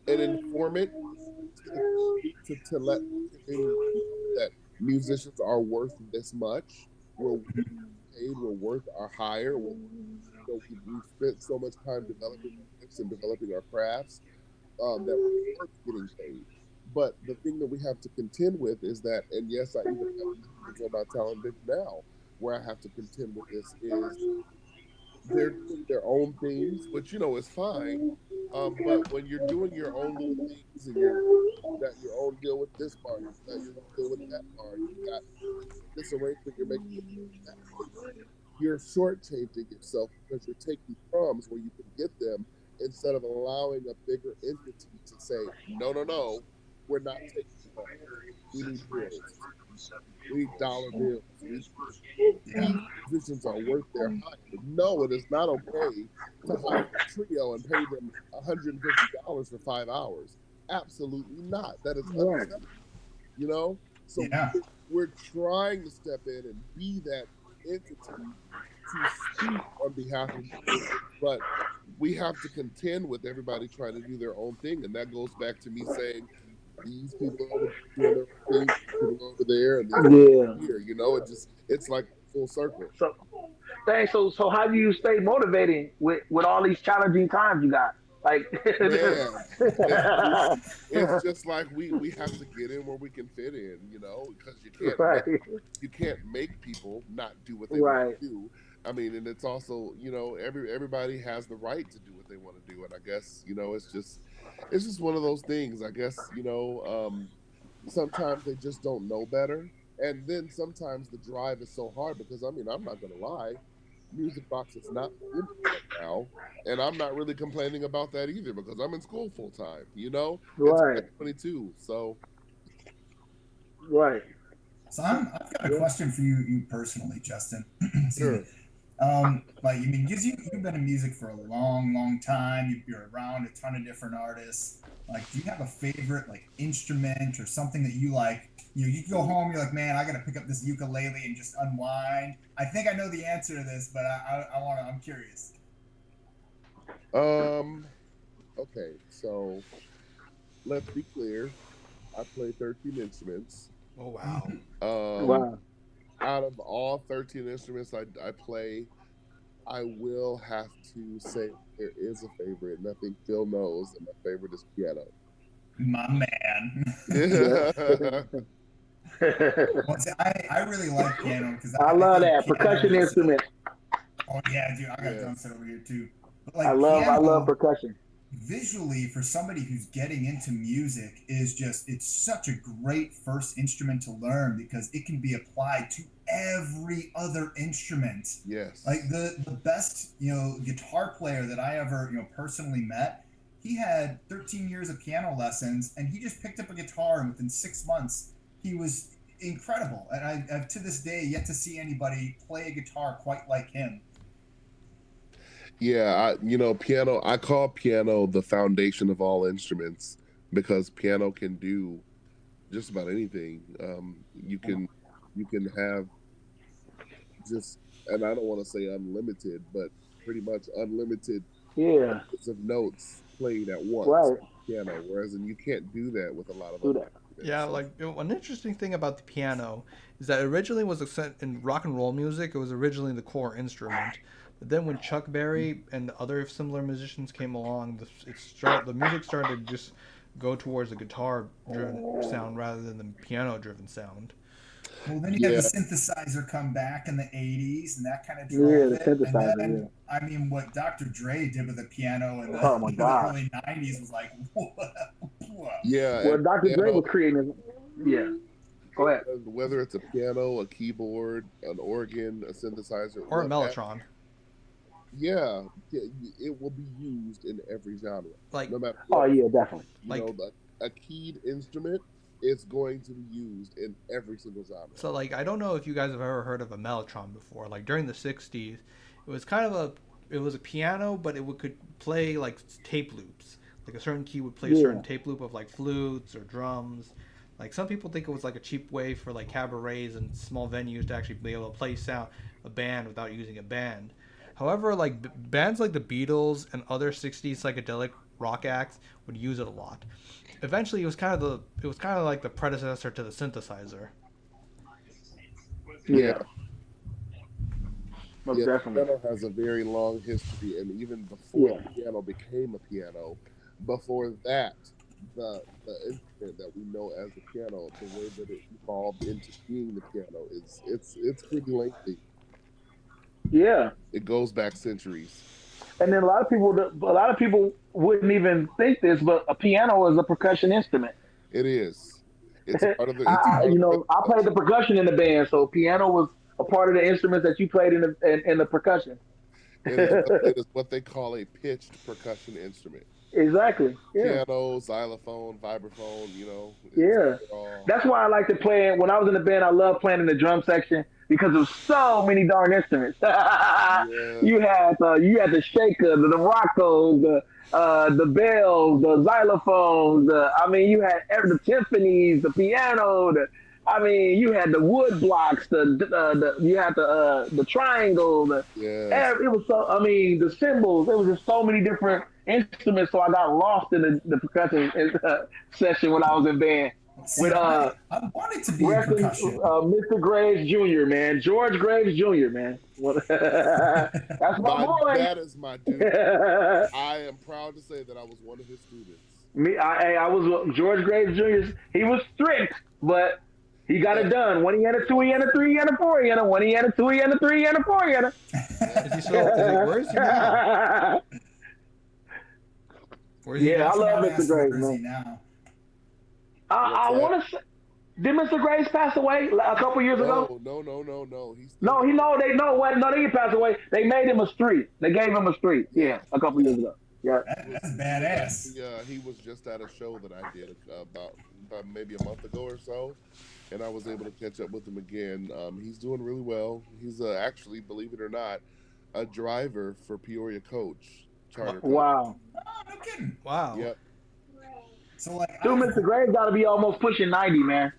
an informant to the community to let the community know that musicians are worth this much. We're paid, we're worth our hire. We've spent so much time developing gifts and developing our crafts, that we're worth getting paid. But the thing that we have to contend with is that, and yes, I even have these things on my talent vision now, where I have to contend with this is they're doing their own things, which is fine. But when you're doing your own little things and you got your own deal with this bar, you got your own deal with that bar, you got this arrangement you're making with that arrangement, you're shortchanging yourself because you're taking crumbs where you can get them instead of allowing a bigger entity to say, no, no, no, we're not taking crumbs. We need bills. We need dollar bills. Yeah. Musicians are worth their hire. No, it is not okay to hire a trio and pay them $150 for 5 hours. Absolutely not. That is Right. unacceptable. So Yeah. we're trying to step in and be that entity to speak on behalf of musicians, but we have to contend with everybody trying to do their own thing, and that goes back to me saying these people over there doing their own thing, people over there, and these Yeah. people here. It's like full circle. So, so how do you stay motivated with all these challenging times you got? Like, Man, it's just like we have to get in where we can fit in, because right, you can't make people not do what they want right. to do. I mean, and it's also, everybody has the right to do what they want to do, and I guess, it's just one of those things. I guess, sometimes they just don't know better, and then sometimes the drive is so hard because I mean, I'm not gonna lie, Music Box is not booming right now, and I'm not really complaining about that either because I'm in school full time. It's Right, 2022, so right. So So, I've got a yeah. question for you personally, Justin. Excuse me. sure. Like, I mean, because you've been in music for a long, long time. You're around a ton of different artists. Like, do you have a favorite like instrument or something that you like? You go home, you're like, man, I gotta pick up this ukulele and just unwind. I think I know the answer to this, but I'm curious. Okay, so let's be clear. I play 13 instruments. Oh wow. Wow. Out of all 13 instruments I play, I will have to say there is a favorite, and I think Phil knows that my favorite is piano. My man. Yeah. Well, see, I really like piano because I love that think percussion piano is- instrument. Oh yeah, dude, I got a Yes. drum set over here too. But like I love piano, percussion. visually for somebody who's getting into music is just it's such a great first instrument to learn because it can be applied to every other instrument. Yes. Like the best guitar player that I ever personally met, he had 13 years of piano lessons and he just picked up a guitar and within 6 months he was incredible, and I've to this day yet to see anybody play a guitar quite like him. Yeah, piano, I call piano the foundation of all instruments because piano can do just about anything. You can have just, and I don't want to say unlimited, but pretty much unlimited Yeah. of notes played at once. Right. Piano, whereas you can't do that with a lot of Do other that. instruments. Yeah, like an interesting thing about the piano is that it originally was in rock and roll music. It was originally the core instrument, but then when Chuck Berry and other similar musicians came along, the music started to just go towards the guitar-driven sound rather than the piano-driven sound. Well, then you had the synthesizer come back in the 80s, and that kind of drove Yeah, the it. synthesizer, And then, I mean, what Dr. Dre did with the piano in the, Oh my the God. early 90s was like, what? Yeah. Well, and Dr. Dre piano, was creating. Yeah. Go ahead. whether it's a piano, a keyboard, an organ, a synthesizer, Or a whatever, mellotron. yeah, it will be used in every genre. Like, No matter Oh what. yeah, definitely. A keyed instrument is going to be used in every single genre. so like, I don't know if you guys have ever heard of a mellotron before. Like during the '60s, it was kind of it was a piano, but could play like tape loops. Like a certain key would play a certain tape loop of like flutes or drums. Like some people think it was like a cheap way for like cabarets and small venues to actually be able to play a band without using a band. However, like bands like the Beatles and other '60s psychedelic rock acts would use it a lot. Eventually, it was kind of like the predecessor to the synthesizer. Yeah. Most Yeah, definitely. piano has a very long history, and even before Yeah. the piano became a piano, before that, the instrument that we know as the piano, the way that it evolved into being the piano it's pretty lengthy. Yeah. It goes back centuries. And then a lot of people wouldn't even think this, but a piano is a percussion instrument. It is. It's part of the. I played the percussion in the band, so piano was a part of the instruments that you played in the percussion. It is what they call a pitched percussion instrument. Exactly. Yeah. Piano, xylophone, vibraphone. Yeah. That's why I like to play. When I was in the band, I loved playing in the drum section because there's so many darn instruments. You had the shaker, the maracas, the bells, the xylophones. You had the timpanis, the piano. You had the wood blocks. You had the triangle. It was so. The cymbals. There was just so many different instruments. So I got lost in the percussion session when I was in band. See, I wanted to be in percussion. Mr. Graves Jr., man. George Graves Jr., man. That's my boy. That is my dude. I am proud to say that I was one of his students. I was George Graves Jr. He was strict, but he got it done. One he had a 2, he had a 3, he had a 4, he had a 1, he had a 2, he had a 3, he had a 4, he had a. Where is he now? I love Mr. Graves, man. Now? I want to say, did Mr. Graves pass away a couple years ago? No. They didn't pass away. They made him a street. They gave him a street. Yeah, a couple years ago. Yeah, that's badass. Yeah, he was just at a show that I did about maybe a month ago or so, and I was able to catch up with him again. He's doing really well. He's actually, believe it or not, a driver for Peoria Coach Charter Coach. Wow. Oh, no kidding. Wow. Yep. So like, Dude, Mr. Gray's got to be almost pushing 90, man.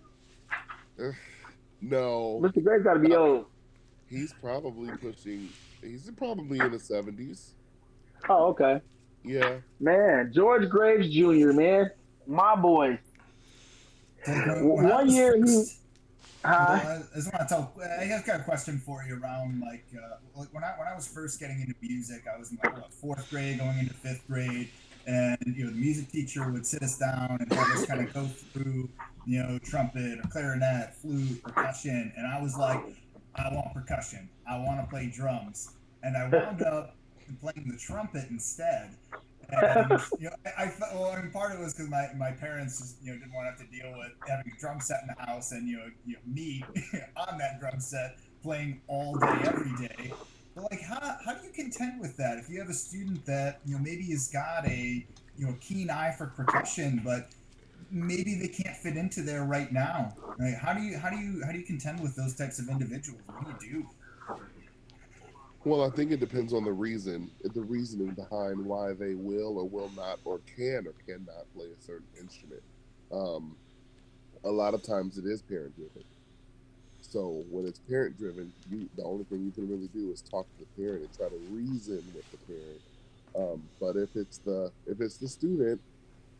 No, Mr. Gray's got to be old. he's probably pushing. He's probably in the 70s. Oh, okay. Yeah. Man, George Graves Jr., man. My boy. so like when I One was year he. first, Huh? well, I just want to tell. I just got a question for you around like when I was first getting into music, I was in like what, fourth grade, going into fifth grade, and the music teacher would sit us down and have us kind of go through trumpet or clarinet, flute, percussion, and I was like, I want percussion, I want to play drums, and I wound up playing the trumpet instead. And I felt, well, I mean, part of it was because my parents just didn't want to have to deal with having a drum set in the house and me on that drum set playing all day every day. But like, how do you contend with that if you have a student that maybe has got a keen eye for percussion, but maybe they can't fit into there right now? Right? How do you contend with those types of individuals? What do you do? Well, I think it depends on the reasoning behind why they will or will not or can or cannot play a certain instrument. Um, a lot of times it is parent driven. So when it's parent driven, the only thing you can really do is talk to the parent and try to reason with the parent. But if it's the student,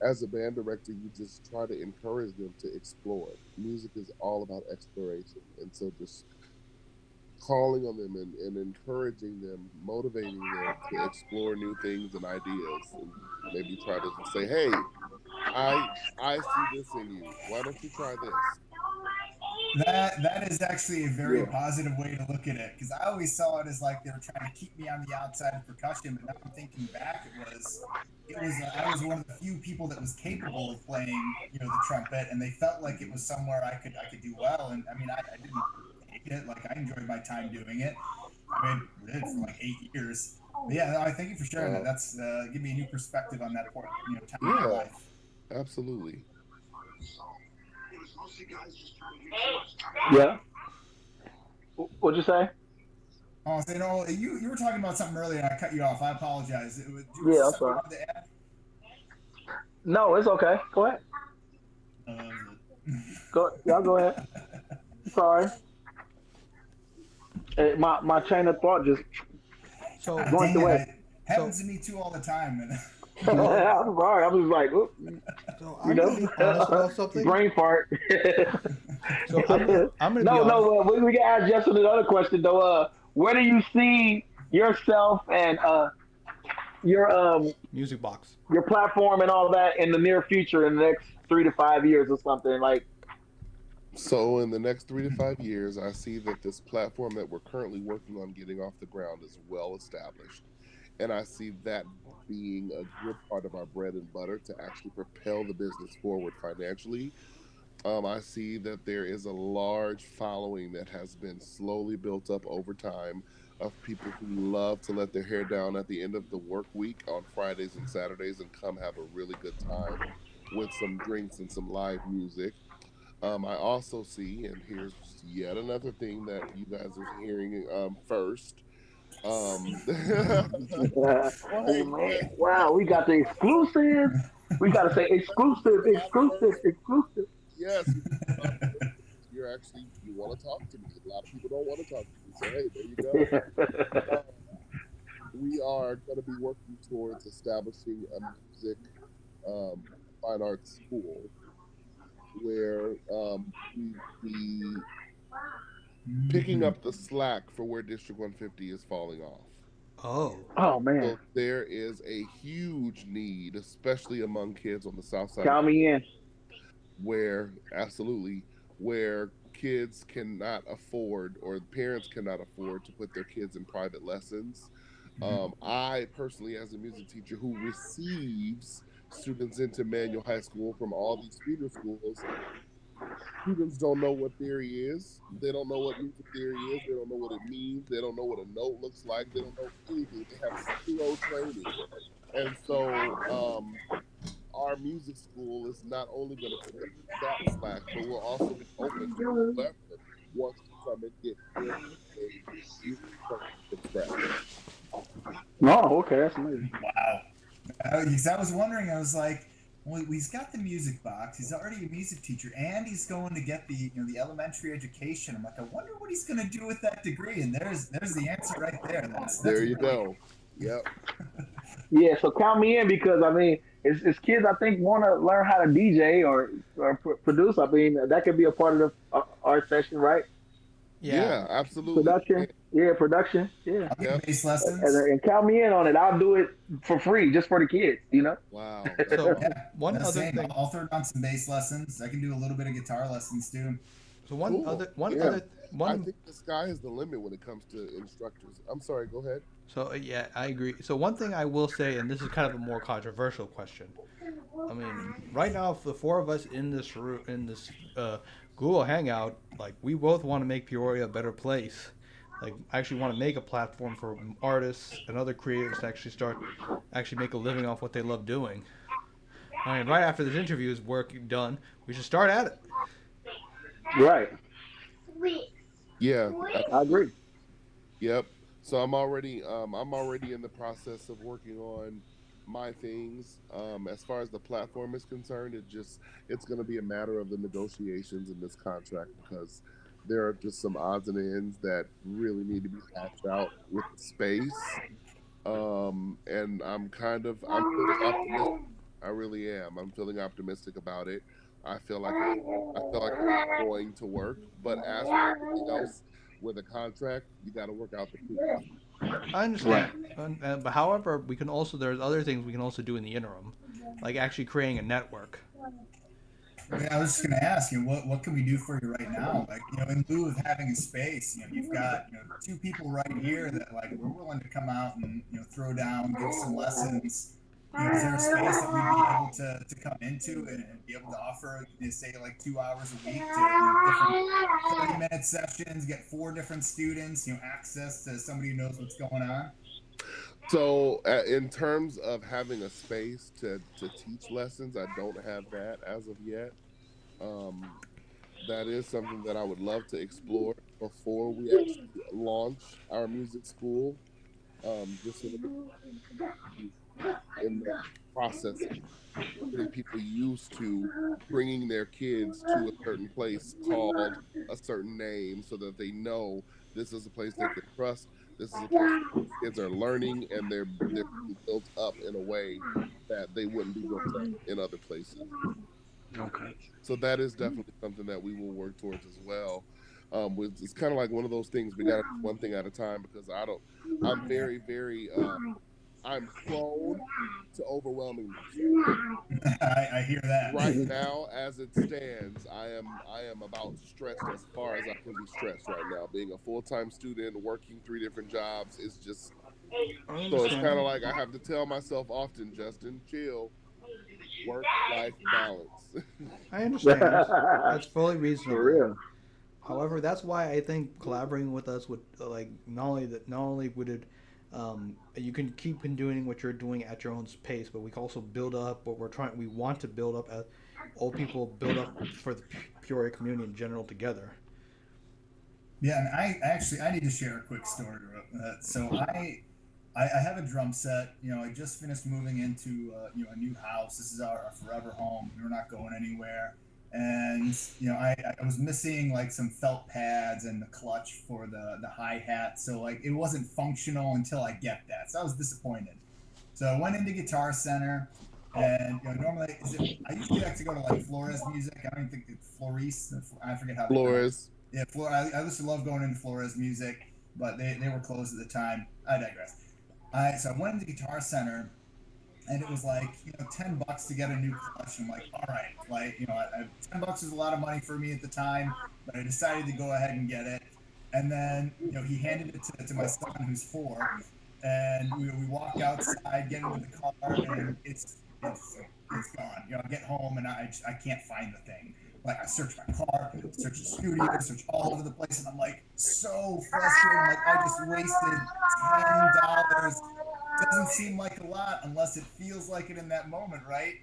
as a band director, you just try to encourage them to explore. Music is all about exploration, and so just calling on them and encouraging them, motivating them to explore new things and ideas, and maybe try to say, "Hey, I see this in you. Why don't you try this?" That is actually a very Yeah. positive way to look at it, because I always saw it as like they were trying to keep me on the outside of percussion. But now I'm thinking back, it was I was one of the few people that was capable of playing the trumpet, and they felt like it was somewhere I could do well. And I mean, I didn't hate it. Like, I enjoyed my time doing it. I mean, I did it for like 8 years. But yeah, no, I thank you for sharing that. Wow. That's give me a new perspective on that time in my Yeah, life. absolutely. Yeah. What'd you say? Oh, so, you were talking about something earlier, and I cut you off. I apologize. Was Yeah, there I'm something you sorry. wanted to add? No, it's okay. Go ahead. That was Y'all go ahead. it. Sorry. My chain of thought just So God went dang it! away. Happens to me too all the time. Man. I'm sorry. I was like, oop, so you I'm gonna be honest about something. brain fart. So I'm gonna be No, honest. no. We can ask Justin another question though. Where do you see yourself and your MuziqueBaux. your platform and all that in the near future, in the next 3 to 5 years or something? Like, So in the next 3 to 5 years, I see that this platform that we're currently working on getting off the ground is well established. And I see that being a good part of our bread and butter to actually propel the business forward financially. I see that there is a large following that has been slowly built up over time of people who love to let their hair down at the end of the work week on Fridays and Saturdays and come have a really good time with some drinks and some live music. I also see, and here's yet another thing that you guys are hearing first. oh Right? man, wow, we got the exclusive. We got to say exclusive, exclusive, exclusive. Yes, you want to talk to me. A lot of people don't want to talk to me. So hey, there you go. Um, we are going to be working towards establishing a music um, fine arts school where we be picking up the slack for where District 150 is falling off. Oh, Oh man, So there is a huge need, especially among kids on the south side of count me in. where absolutely where kids cannot afford or parents cannot afford to put their kids in private lessons. I personally, as a music teacher who receives students into Manual High School from all these feeder schools, students don't know what theory is. They don't know what music theory is. They don't know what it means. They don't know what a note looks like. They don't know anything. They have zero training. And so our music school is not only going to pick up that slack, but we'll also be open to whoever wants to come and get a music from scratch. Oh, okay, that's amazing. Wow. Because I was wondering, I was like, well, he's got the music box. He's already a music teacher, and he's going to get the elementary education. I'm like, I wonder what he's going to do with that degree. And there's the answer right there. That's There you really go. Yep. Yeah, so count me in because I mean, it's kids I think want to learn how to DJ or produce. I mean, that could be a part of the art session, right? Yeah. Yeah, absolutely. Production, yeah, production, yeah. I'll Yep. get bass lessons. And count me in on it. I'll do it for free, just for the kids, you know. Wow. So Yeah, one that's other same. thing. I'll throw down some bass lessons. I can do a little bit of guitar lessons too. So one Cool. other Yeah. I one. think the sky is the limit when it comes to instructors. I'm sorry, go ahead. So yeah, I agree. So one thing I will say, and this is kind of a more controversial question. I mean, right now, the four of us in this room, in this Google Hangout, like we both want to make Peoria a better place. Like, actually want to make a platform for artists and other creators to actually make a living off what they love doing. I mean, right after this interview is work done, we should start at it. Right, Yeah. I agree. Yep. So I'm already in the process of working on my things. As far as the platform is concerned, it's going to be a matter of the negotiations in this contract because there are just some odds and ends that really need to be hashed out with the space. And I'm feeling optimistic. I really am. I'm feeling optimistic about it. I feel like it's going to work. But as with everything else with a contract, you got to work out the kinks. I understand, but however, there's other things we can also do in the interim, like actually creating a network. I was just going to ask you, what can we do for you right now? Like, in lieu of having a space, you've got, two people right here that like we're willing to come out and throw down, give some lessons. Is there a space that we'd be able to come into and be able to offer, say, like 2 hours a week to different 30-minute sessions, get 4 different students, access to somebody who knows what's going on? So, in terms of having a space to teach lessons, I don't have that as of yet. Um, that is something that I would love to explore before we actually launch our music school. Just so that in the process of getting people used to bringing their kids to a certain place called a certain name so that they know this is a place they can trust. This is a place where kids are learning and they're being built up in a way that they wouldn't be built up in other places. Okay. So that is definitely something that we will work towards as well. It's kind of like one of those things we got to do one thing at a time because I'm very, very, I'm prone to overwhelming myself. I hear that. Right now, as it stands, I am about stretched as far as I can be stretched right now. Being a full-time student, working 3 different jobs is just so it's kind of like I have to tell myself often, Justin, chill, work-life balance. I understand. That's fully For reasonable. real. However, that's why I think collaborating with us would like not only would it you can keep doing what you're doing at your own pace, but we can also build up what we want to build up as all people build up for the Peoria community in general together. Yeah, and I need to share a quick story. So I have a drum set. I just finished moving into a new house. This is our forever home. We're not going anywhere. And I was missing like some felt pads and the clutch for the hi-hat, so like it wasn't functional until I get that. So I was disappointed. So I went into Guitar Center, and normally I usually like to go to like Flores Music. I don't even think it's Flores. I forget how. Flores. Yeah, I used to love going into Flores Music, but they were closed at the time. I digress. So I went into Guitar Center. And it was like, $10 to get a new clutch. I'm like, all right, like, $10 was a lot of money for me at the time, but I decided to go ahead and get it. And then, he handed it to my son, who's 4, and we walk outside, get into the car, and it's gone. I get home and I can't find the thing. Like I search my car, search the studio, search all over the place, and I'm like so frustrated. Like I just wasted $10. Doesn't seem like a lot unless it feels like it in that moment, right?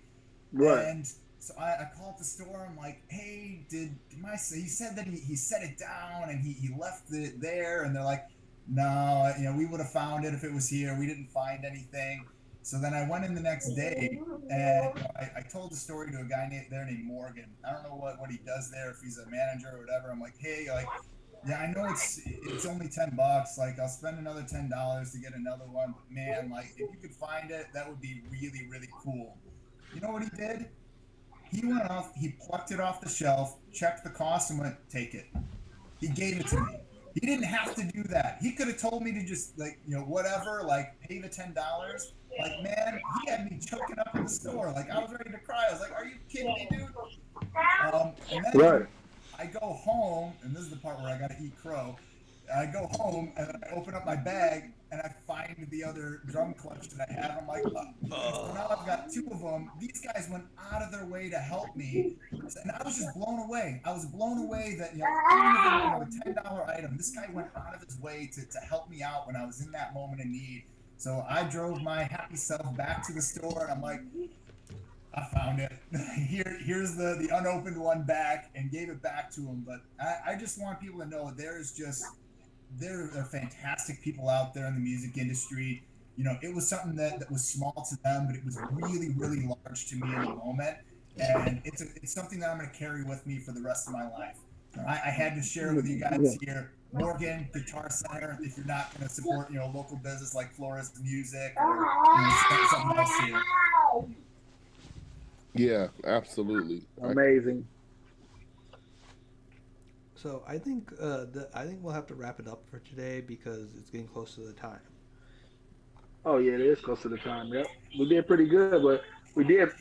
Right. And So I called the store. I'm like, hey, he said that he set it down and he left it there. And they're like, no, we would have found it if it was here. We didn't find anything. So then I went in the next day and I told the story to a guy named Morgan. I don't know what he does there, if he's a manager or whatever. I'm like, hey, like, yeah, I know it's only $10. Like, I'll spend another $10 to get another one. But man, like, if you could find it, that would be really, really cool. You know what he did? He went off, he plucked it off the shelf, checked the cost, and went, take it. He gave it to me. He didn't have to do that. He could have told me to just, like, whatever, like, pay the $10. Like, man, he had me choking up in the store. Like, I was ready to cry. I was like, are you kidding me, dude? And then Right. I go home, and this is the part where I got to eat crow. I go home, and then I open up my bag, and I find the other drum clutch that I have. I'm like, so now I've got two of them. These guys went out of their way to help me, and I was just blown away. I was blown away that, even if it was a $10 item, this guy went out of his way to help me out when I was in that moment of need. So I drove my happy self back to the store, and I'm like, I found it. Here's the unopened one back, and gave it back to him. But I just want people to know there are fantastic people out there in the music industry. It was something that was small to them, but it was really, really large to me in the moment. And it's something that I'm going to carry with me for the rest of my life. I had to share it with you guys here. Morgan, Guitar Center, if you're not going to support, local business like Flores Music or something else here. Yeah, absolutely. Amazing. So I think we'll have to wrap it up for today because it's getting close to the time. Oh yeah, it is close to the time. Yep, we did pretty good, but we did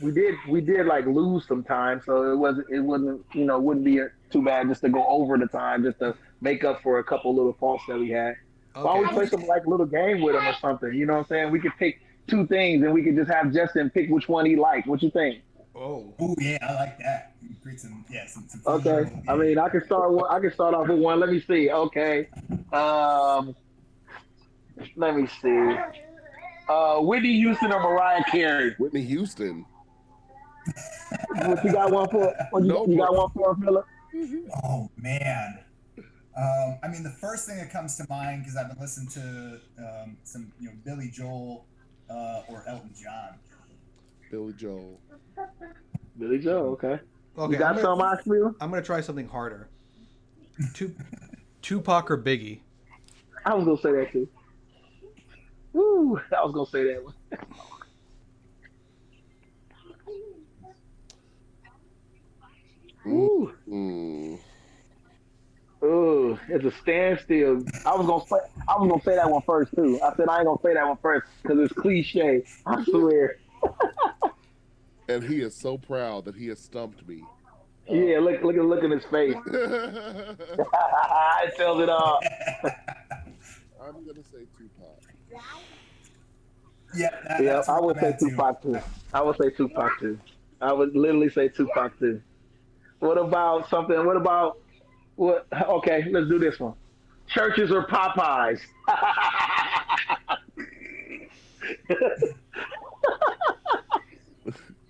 like lose some time, so it wouldn't wouldn't be too bad just to go over the time just to make up for a couple little faults that we had. Okay. Why don't we play some like little game with them or something? You know what I'm saying? We could pick two things and we could just have Justin pick which one he liked. What you think? Oh yeah, I like that. Create some Okay. I mean, I can start off with one. Let me see. Okay. Let me see. Whitney Houston or Mariah Carey? Whitney Houston. What you got one for? You got one for, Philip? Oh man. I mean, the first thing that comes to mind, because I've been listening to some Billy Joel or Elton John. Billy Joel. Billy Joel. Okay. Okay. You got some, Oxfield? I'm gonna try something harder. Tupac or Biggie? I was gonna say that too. Woo! I was gonna say that one. Ooh. Ooh, it's a standstill. I was gonna say that one first too. I said I ain't gonna say that one first because it's cliche. I swear. And he is so proud that he has stumped me. Yeah, look at his face. It tells it all. I'm gonna say Tupac. Yeah, I would say Tupac too. I would say Tupac too. I would literally say Tupac too. What about something? What? Okay, let's do this one. Churches or Popeyes?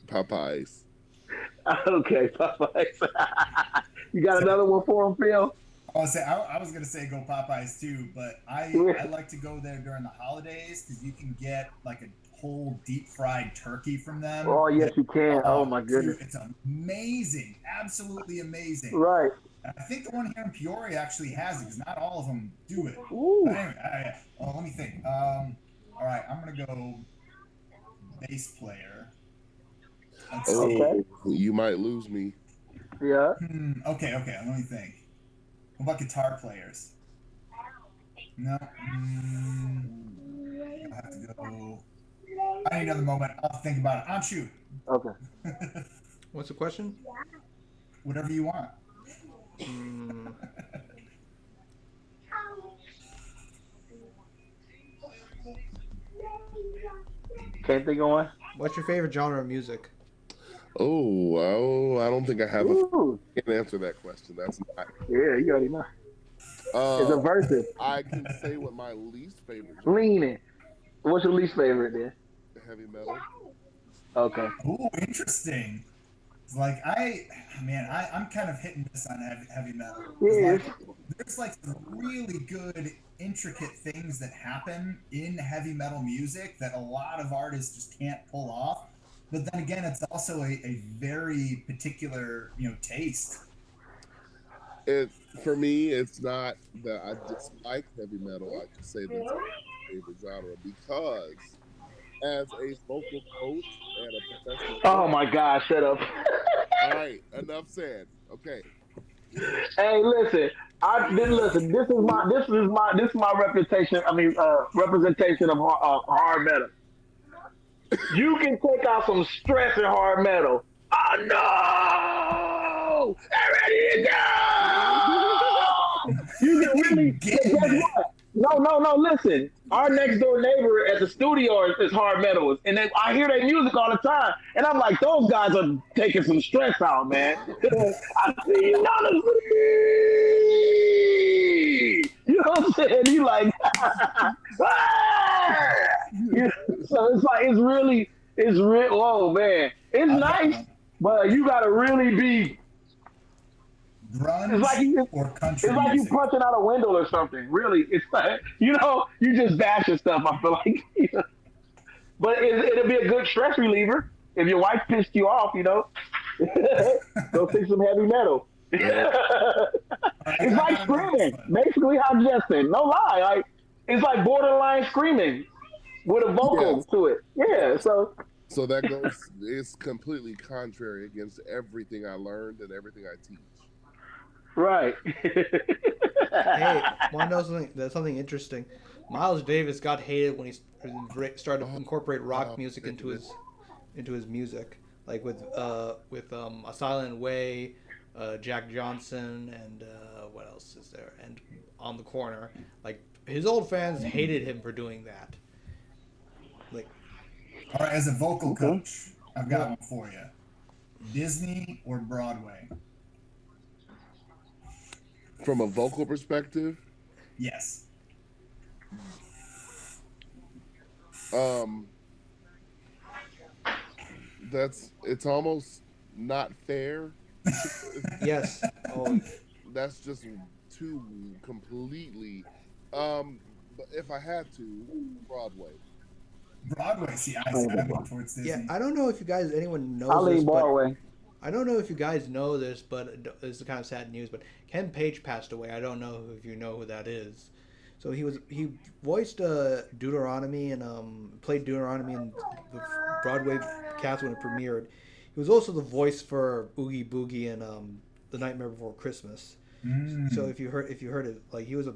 Popeyes. Okay, Popeyes. You got another one for him, Phil? I was gonna say go Popeyes too, but I like to go there during the holidays because you can get like a whole deep fried turkey from them. Oh yes, you can. Oh my goodness, it's amazing, absolutely amazing. Right. I think the one here in Peoria actually has it because not all of them do it. Ooh. But anyway, let me think. All right, I'm gonna go bass player. Let's see. Okay. You might lose me. Yeah. Okay. Let me think. What about guitar players? No. I'll have to go. I need another moment. I'll think about it. Shoot. Okay. What's the question? Whatever you want. Can't think of one. What's your favorite genre of music? I don't think I have can't answer that question. That's not. Yeah, you already know. It's a versus. I can say what my least favorite. Leaning. What's your least favorite then? Heavy metal. Okay. Ooh, interesting. It's like I'm kind of hitting this on heavy metal. It's Yeah. like there's like some really good intricate things that happen in heavy metal music that a lot of artists just can't pull off. But then again, it's also a very particular, taste. It For me, it's not that I dislike heavy metal. I just say that it's my favorite genre because as a vocal coach and a professional Oh coach. my God! Shut up. All right, enough said. Okay. Hey, listen. Listen. This is my reputation. I mean, representation of hard metal. You can take out some stress in hard metal. Oh no! I'm ready to go. You can really. Guess Getting it. what? No. Listen, our next door neighbor at the studio is hard metalist, and I hear their music all the time, and I'm like, those guys are taking some stress out, man. I see you on the street. You know what I'm saying? You like, ah! So it's real. Oh man, it's nice, but you gotta really be. It's like Grunge you. or It's country like you music. punching out a window or something. Really, it's like you just bash your stuff. I feel like, but it'll be a good stress reliever if your wife pissed you off. Go take some heavy metal. It's like screaming. Basically, how Justin. No lie, like it's like borderline screaming with a vocal Yes. to it. Yeah. So that goes. It's completely contrary against everything I learned and everything I teach. Right. Hey, want to know something? That's something interesting. Miles Davis got hated when he started to incorporate rock music into his music, like with A Silent Way, Jack Johnson, and what else is there? And On the Corner. Like his old fans hated him for doing that. Like, All right, as a vocal coach, I've got one for you. Disney or Broadway? From a vocal perspective, Yes. um, it's almost not fair. yes. Oh, That's just two completely. But if I had to, Broadway. Broadway. See, I went towards Disney. yeah. I don't know if anyone knows I'll this, lean but Broadway. I don't know if you guys know this, but it's kind of sad news. But Ken Page passed away. I don't know if you know who that is. So he voiced Deuteronomy and played Deuteronomy in the Broadway cast when it premiered. He was also the voice for Oogie Boogie and The Nightmare Before Christmas. So if you heard it, like he was I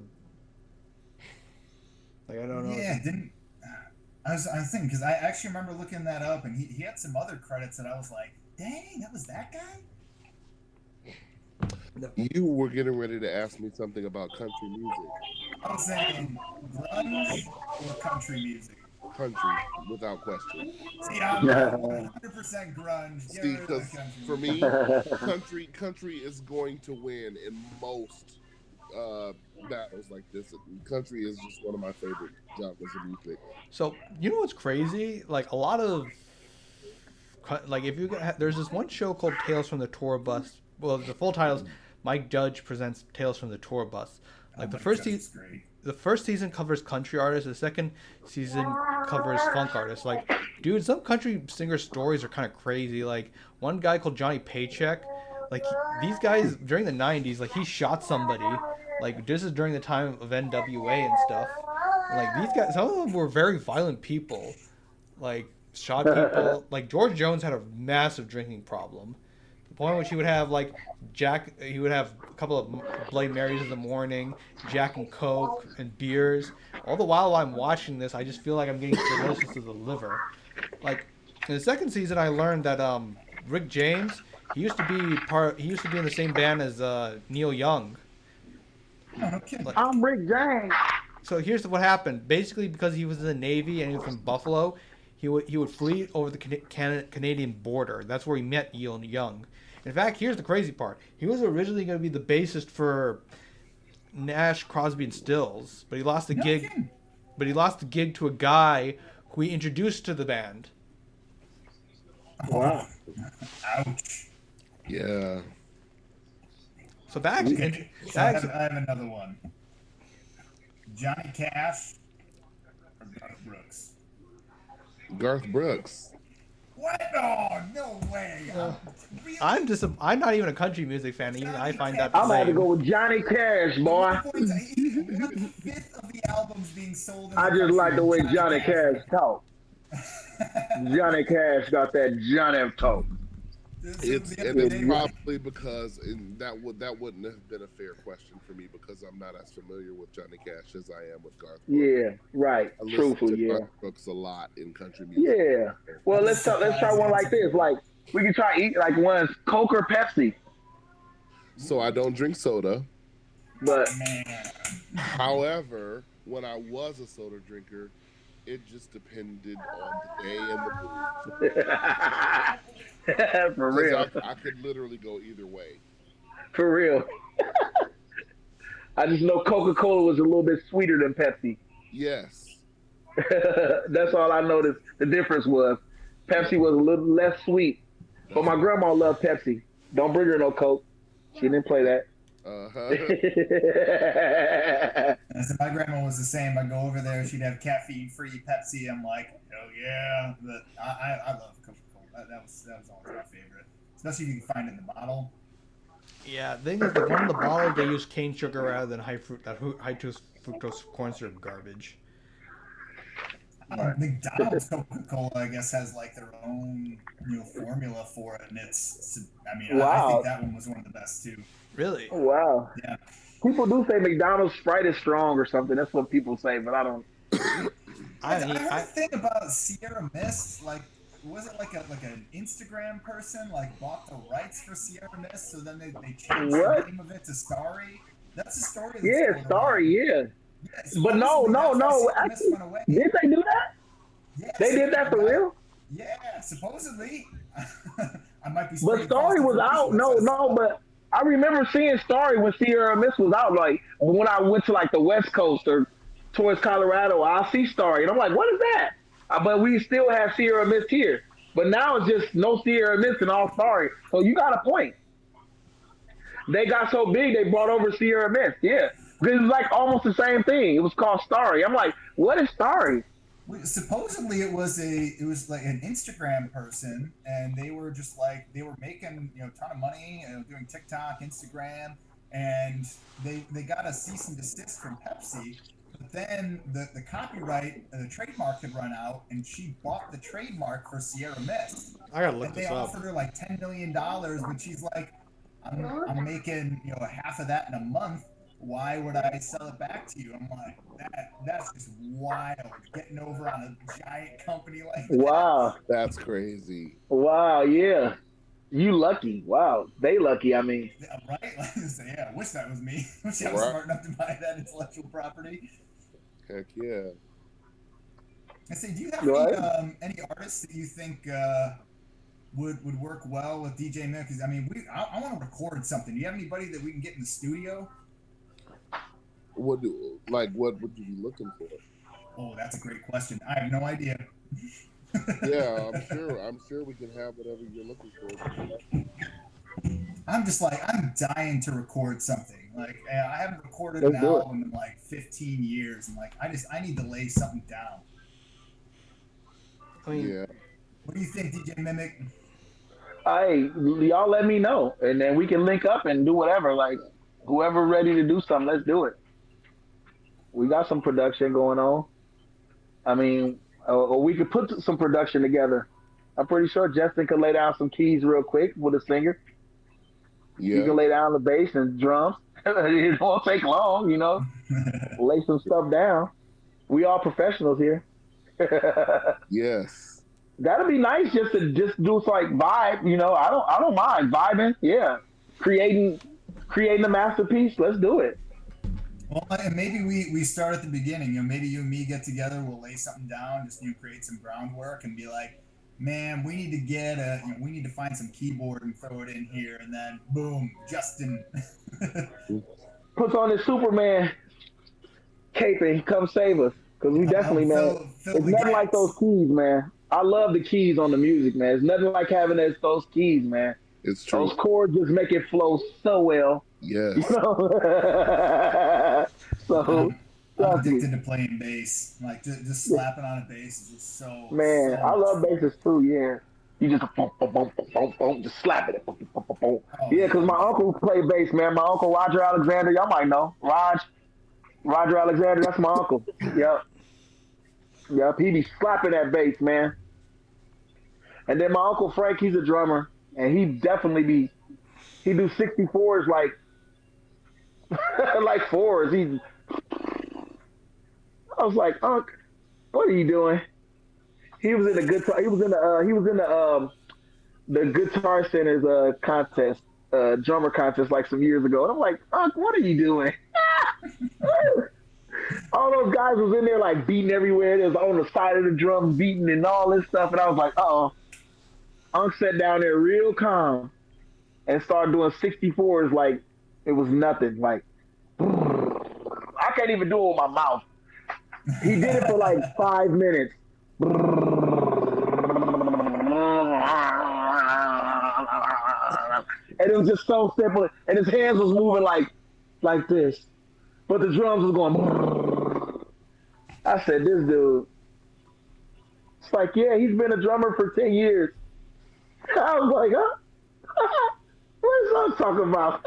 don't know. Yeah, didn't. I was thinking because I actually remember looking that up, and he had some other credits that I was like, dang, that was that guy. You were getting ready to ask me something about country music. I was saying grunge or country music. Country, without question. See, I'm 100% grunge. Get See, rid of because the country for music. me, country is going to win in most battles like this. Country is just one of my favorite genres of music. So you know what's crazy? Like a lot of if there's this one show called Tales from the Tour Bus. Well, the full title is Mike Judge Presents Tales from the Tour Bus. Like the first season covers country artists. The second season covers funk artists. Like, dude, some country singer stories are kind of crazy. Like one guy called Johnny Paycheck. Like these guys during the '90s, like he shot somebody. Like this is during the time of NWA and stuff. Like these guys, some of them were very violent people. Like shot people. Like George Jones had a massive drinking problem. The point which he would have like he would have a couple of Bloody Marys in the morning, Jack and Coke and beers. All the while I'm watching this, I just feel like I'm getting cirrhosis of the liver. Like in the second season, I learned that Rick James, he used to be in the same band as Neil Young. Okay. Like, I'm Rick James. so here's what happened. Basically, because he was in the Navy and he was from Buffalo, he would flee over the Canadian border. That's where he met Neil Young. In fact, here's the crazy part. He was originally going to be the bassist for Nash, Crosby, and Stills, but he lost the gig. kidding. But he lost the gig to a guy who he introduced to the band. Wow. Ouch. Yeah. So that actually, Okay, so I have another one. Johnny Cash or Garth Brooks? Garth Brooks. What? Oh, no way. Really? I'm not even a country music fan. Even I find that I'm gonna have to go lame. with Johnny Cash, boy. 1/5 of the albums being sold in the I just country like the are way Johnny Cash talk. Johnny Cash got that Johnny talk. It's probably because that wouldn't have been a fair question for me because I'm not as familiar with Johnny Cash as I am with Garth Brooks. Yeah, right. I listen Truthful, to yeah. Garth Brooks a lot in country music. Yeah. Well, let's try one like this. Like we can try eat like one's Coke or Pepsi. So I don't drink soda. But however, when I was a soda drinker, it just depended on the day and the mood. For real. I could literally go either way. For real. I just know Coca-Cola was a little bit sweeter than Pepsi. Yes. That's all I noticed. The difference was Pepsi was a little less sweet. But my grandma loved Pepsi. Don't bring her no Coke. She didn't play that. So my grandma was the same. I'd go over there, she'd have caffeine-free Pepsi. I'm like, oh yeah, but I love Coca-Cola. That was always my favorite, especially if you can find it in the bottle. Yeah, the thing is, the one in the bottle they use cane sugar rather than high fructose corn syrup garbage. McDonald's Coca-Cola, I guess, has like their own formula for it, and it's. I mean, wow. I think that one was one of the best too. Really? Oh, wow. Yeah. People do say McDonald's Sprite is strong or something. That's what people say, but I don't. I heard a thing about Sierra Mist. Like, was it like an Instagram person like bought the rights for Sierra Mist, so then they changed the name of it to Starry? That's the story. Yeah, Starry. Yeah. But no. Actually, did they do that? Yeah, they did that for real? Yeah, supposedly. I might be. But Starry was out. No, but I remember seeing Starry when Sierra Mist was out. Like when I went to like the West Coast or towards Colorado, I'll see Starry, and I'm like, what is that? But we still have Sierra Mist here. But now it's just no Sierra Mist and all Starry. So you got a point. They got so big they brought over Sierra Mist. Yeah. It was like almost the same thing. It was called Starry. I'm like, what is Starry? Supposedly it was like an Instagram person, and they were just like they were making a ton of money, doing TikTok, Instagram, and they got a cease and desist from Pepsi. But then the copyright, the trademark had run out, and she bought the trademark for Sierra Mist. I gotta look this up. They offered her like $10 million, but she's like, I'm making half of that in a month. Why would I sell it back to you? I'm like, that's just wild. Getting over on a giant company like that. Wow. That's crazy. Wow, yeah. You lucky. Wow. They lucky, I mean. Yeah, right? Yeah, I wish that was me. I wish I was smart enough to buy that intellectual property. Heck yeah. I say, do you have any artists that you think would work well with DJ Mick? Because I mean, I want to record something. Do you have anybody that we can get in the studio? What would you be looking for? Oh, that's a great question. I have no idea. Yeah, I'm sure we can have whatever you're looking for. I'm dying to record something. Like I haven't recorded an album in like 15 years, and like I need to lay something down. I mean, yeah. What do you think, DJ Mimic? Hey, y'all let me know, and then we can link up and do whatever. Like whoever ready to do something, let's do it. We got some production going on. I mean, or we could put some production together. I'm pretty sure Justin could lay down some keys real quick with a singer. Yeah. He can lay down the bass and drums. It won't take long, lay some stuff down. We all professionals here. Yes. That'd be nice just to do like vibe, I don't mind vibing. Yeah. Creating a masterpiece. Let's do it. Well, and maybe we start at the beginning. Maybe you and me get together. We'll lay something down, just create some groundwork, and be like, man, we need to we need to find some keyboard and throw it in here, and then boom, Justin puts on his Superman cape and come save us, because we definitely, man, it's nothing like those keys, man. I love the keys on the music, man. It's nothing like having those keys, man. It's true. Those chords just make it flow so well. Yes. You know? So I'm addicted to playing bass. Like just slapping on a bass is just so. Man, so I love much fun. basses too. Yeah, you just boom, boom, boom, boom, boom, boom, just slap it. Boom, boom, boom, boom. Oh, Yeah, because my uncle played bass, man. My uncle Roger Alexander, y'all might know Roger Alexander. That's my uncle. Yep, yep. He be slapping that bass, man. And then my uncle Frank, he's a drummer, and he definitely he do 64s like like fours. I was like, Unc, what are you doing? He was in the guitar. He was in the Guitar Center's contest, drummer contest, like some years ago. And I'm like, Unc, what are you doing? All those guys was in there like beating everywhere. They was on the side of the drums beating and all this stuff. And I was like, uh-oh. Unc sat down there real calm and started doing 64s like it was nothing. Like, I can't even do it with my mouth. He did it for like 5 minutes. And it was just so simple. And his hands was moving like this. But the drums was going. I said, this dude. It's like, yeah, he's been a drummer for 10 years. I was like, huh? What is Unc talking about?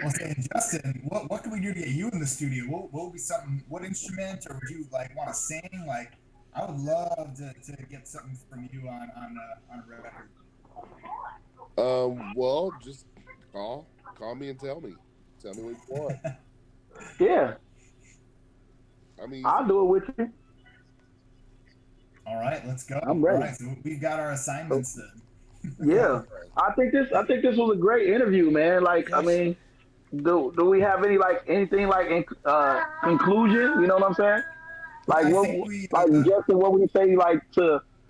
Well, say, Justin, what can we do to get you in the studio? What would be something? What instrument, or would you like want to sing? Like, I would love to get something from you on a record. Well, just call me and tell me what you want. Yeah, I mean, I'll do it with you. All right, let's go. I'm ready. All right, so we've got our assignments then. Yeah, I think this was a great interview, man. Like, I mean, do we have anything like in conclusion? You know what I'm saying? Like, Justin, what would you say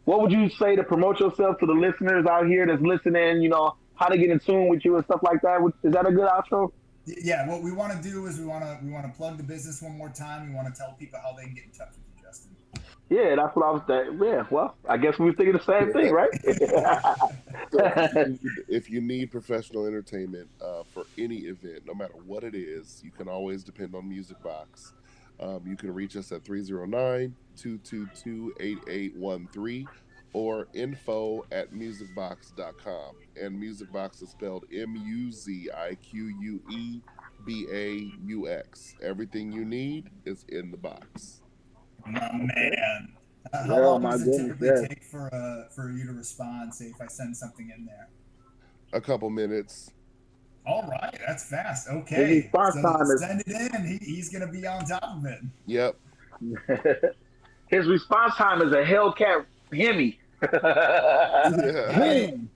what would you say to promote yourself to the listeners out here that's listening? You know, how to get in tune with you and stuff like that. Is that a good outro? Yeah, what we want to do is we want to plug the business one more time. We want to tell people how they can get in touch with you, Justin. Yeah, that's what I was saying. Yeah, well, I guess we were thinking the same thing, right? So if you need professional entertainment for any event, no matter what it is, you can always depend on MuziqueBaux. You can reach us at 309-222-8813 or info@musicbox.com. And MuziqueBaux is spelled MuziqueBaux. Everything you need is in the box. My man. How long does it typically take for you to respond, say, if I send something in there? A couple minutes. All right, that's fast. Okay, so send it in. He's going to be on top of it. Yep. His response time is a Hellcat Hemi. I think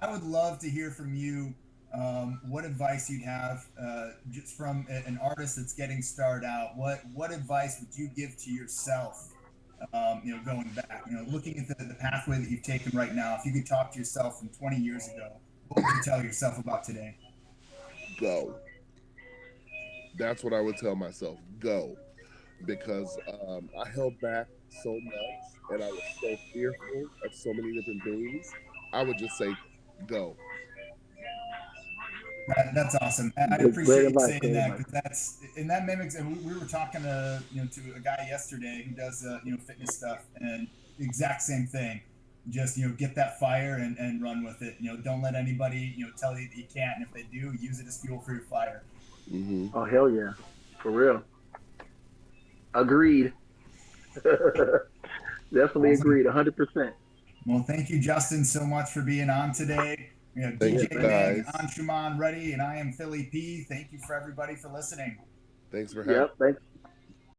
I would love to hear from you what advice you'd have just from an artist that's getting started out. What advice would you give to yourself, going back, looking at the pathway that you've taken right now? If you could talk to yourself from 20 years ago, what would you tell yourself about today? Go. That's what I would tell myself. Go. Because I held back so much and I was so fearful of so many different things. I would just say, go. That's awesome. I appreciate you saying that, because that mimics. And we were talking to a guy yesterday who does fitness stuff, and the exact same thing. Just get that fire and run with it. Don't let anybody tell you that you can't. And if they do, use it as fuel for your fire. Mm-hmm. Oh hell yeah, for real. Agreed. Definitely awesome. Agreed. 100%. Well, thank you, Justin, so much for being on today. DJ Meg, Anshuman Reddy, and I am Philly P. Thank you for everybody for listening. Thanks for having me. Yep, thanks.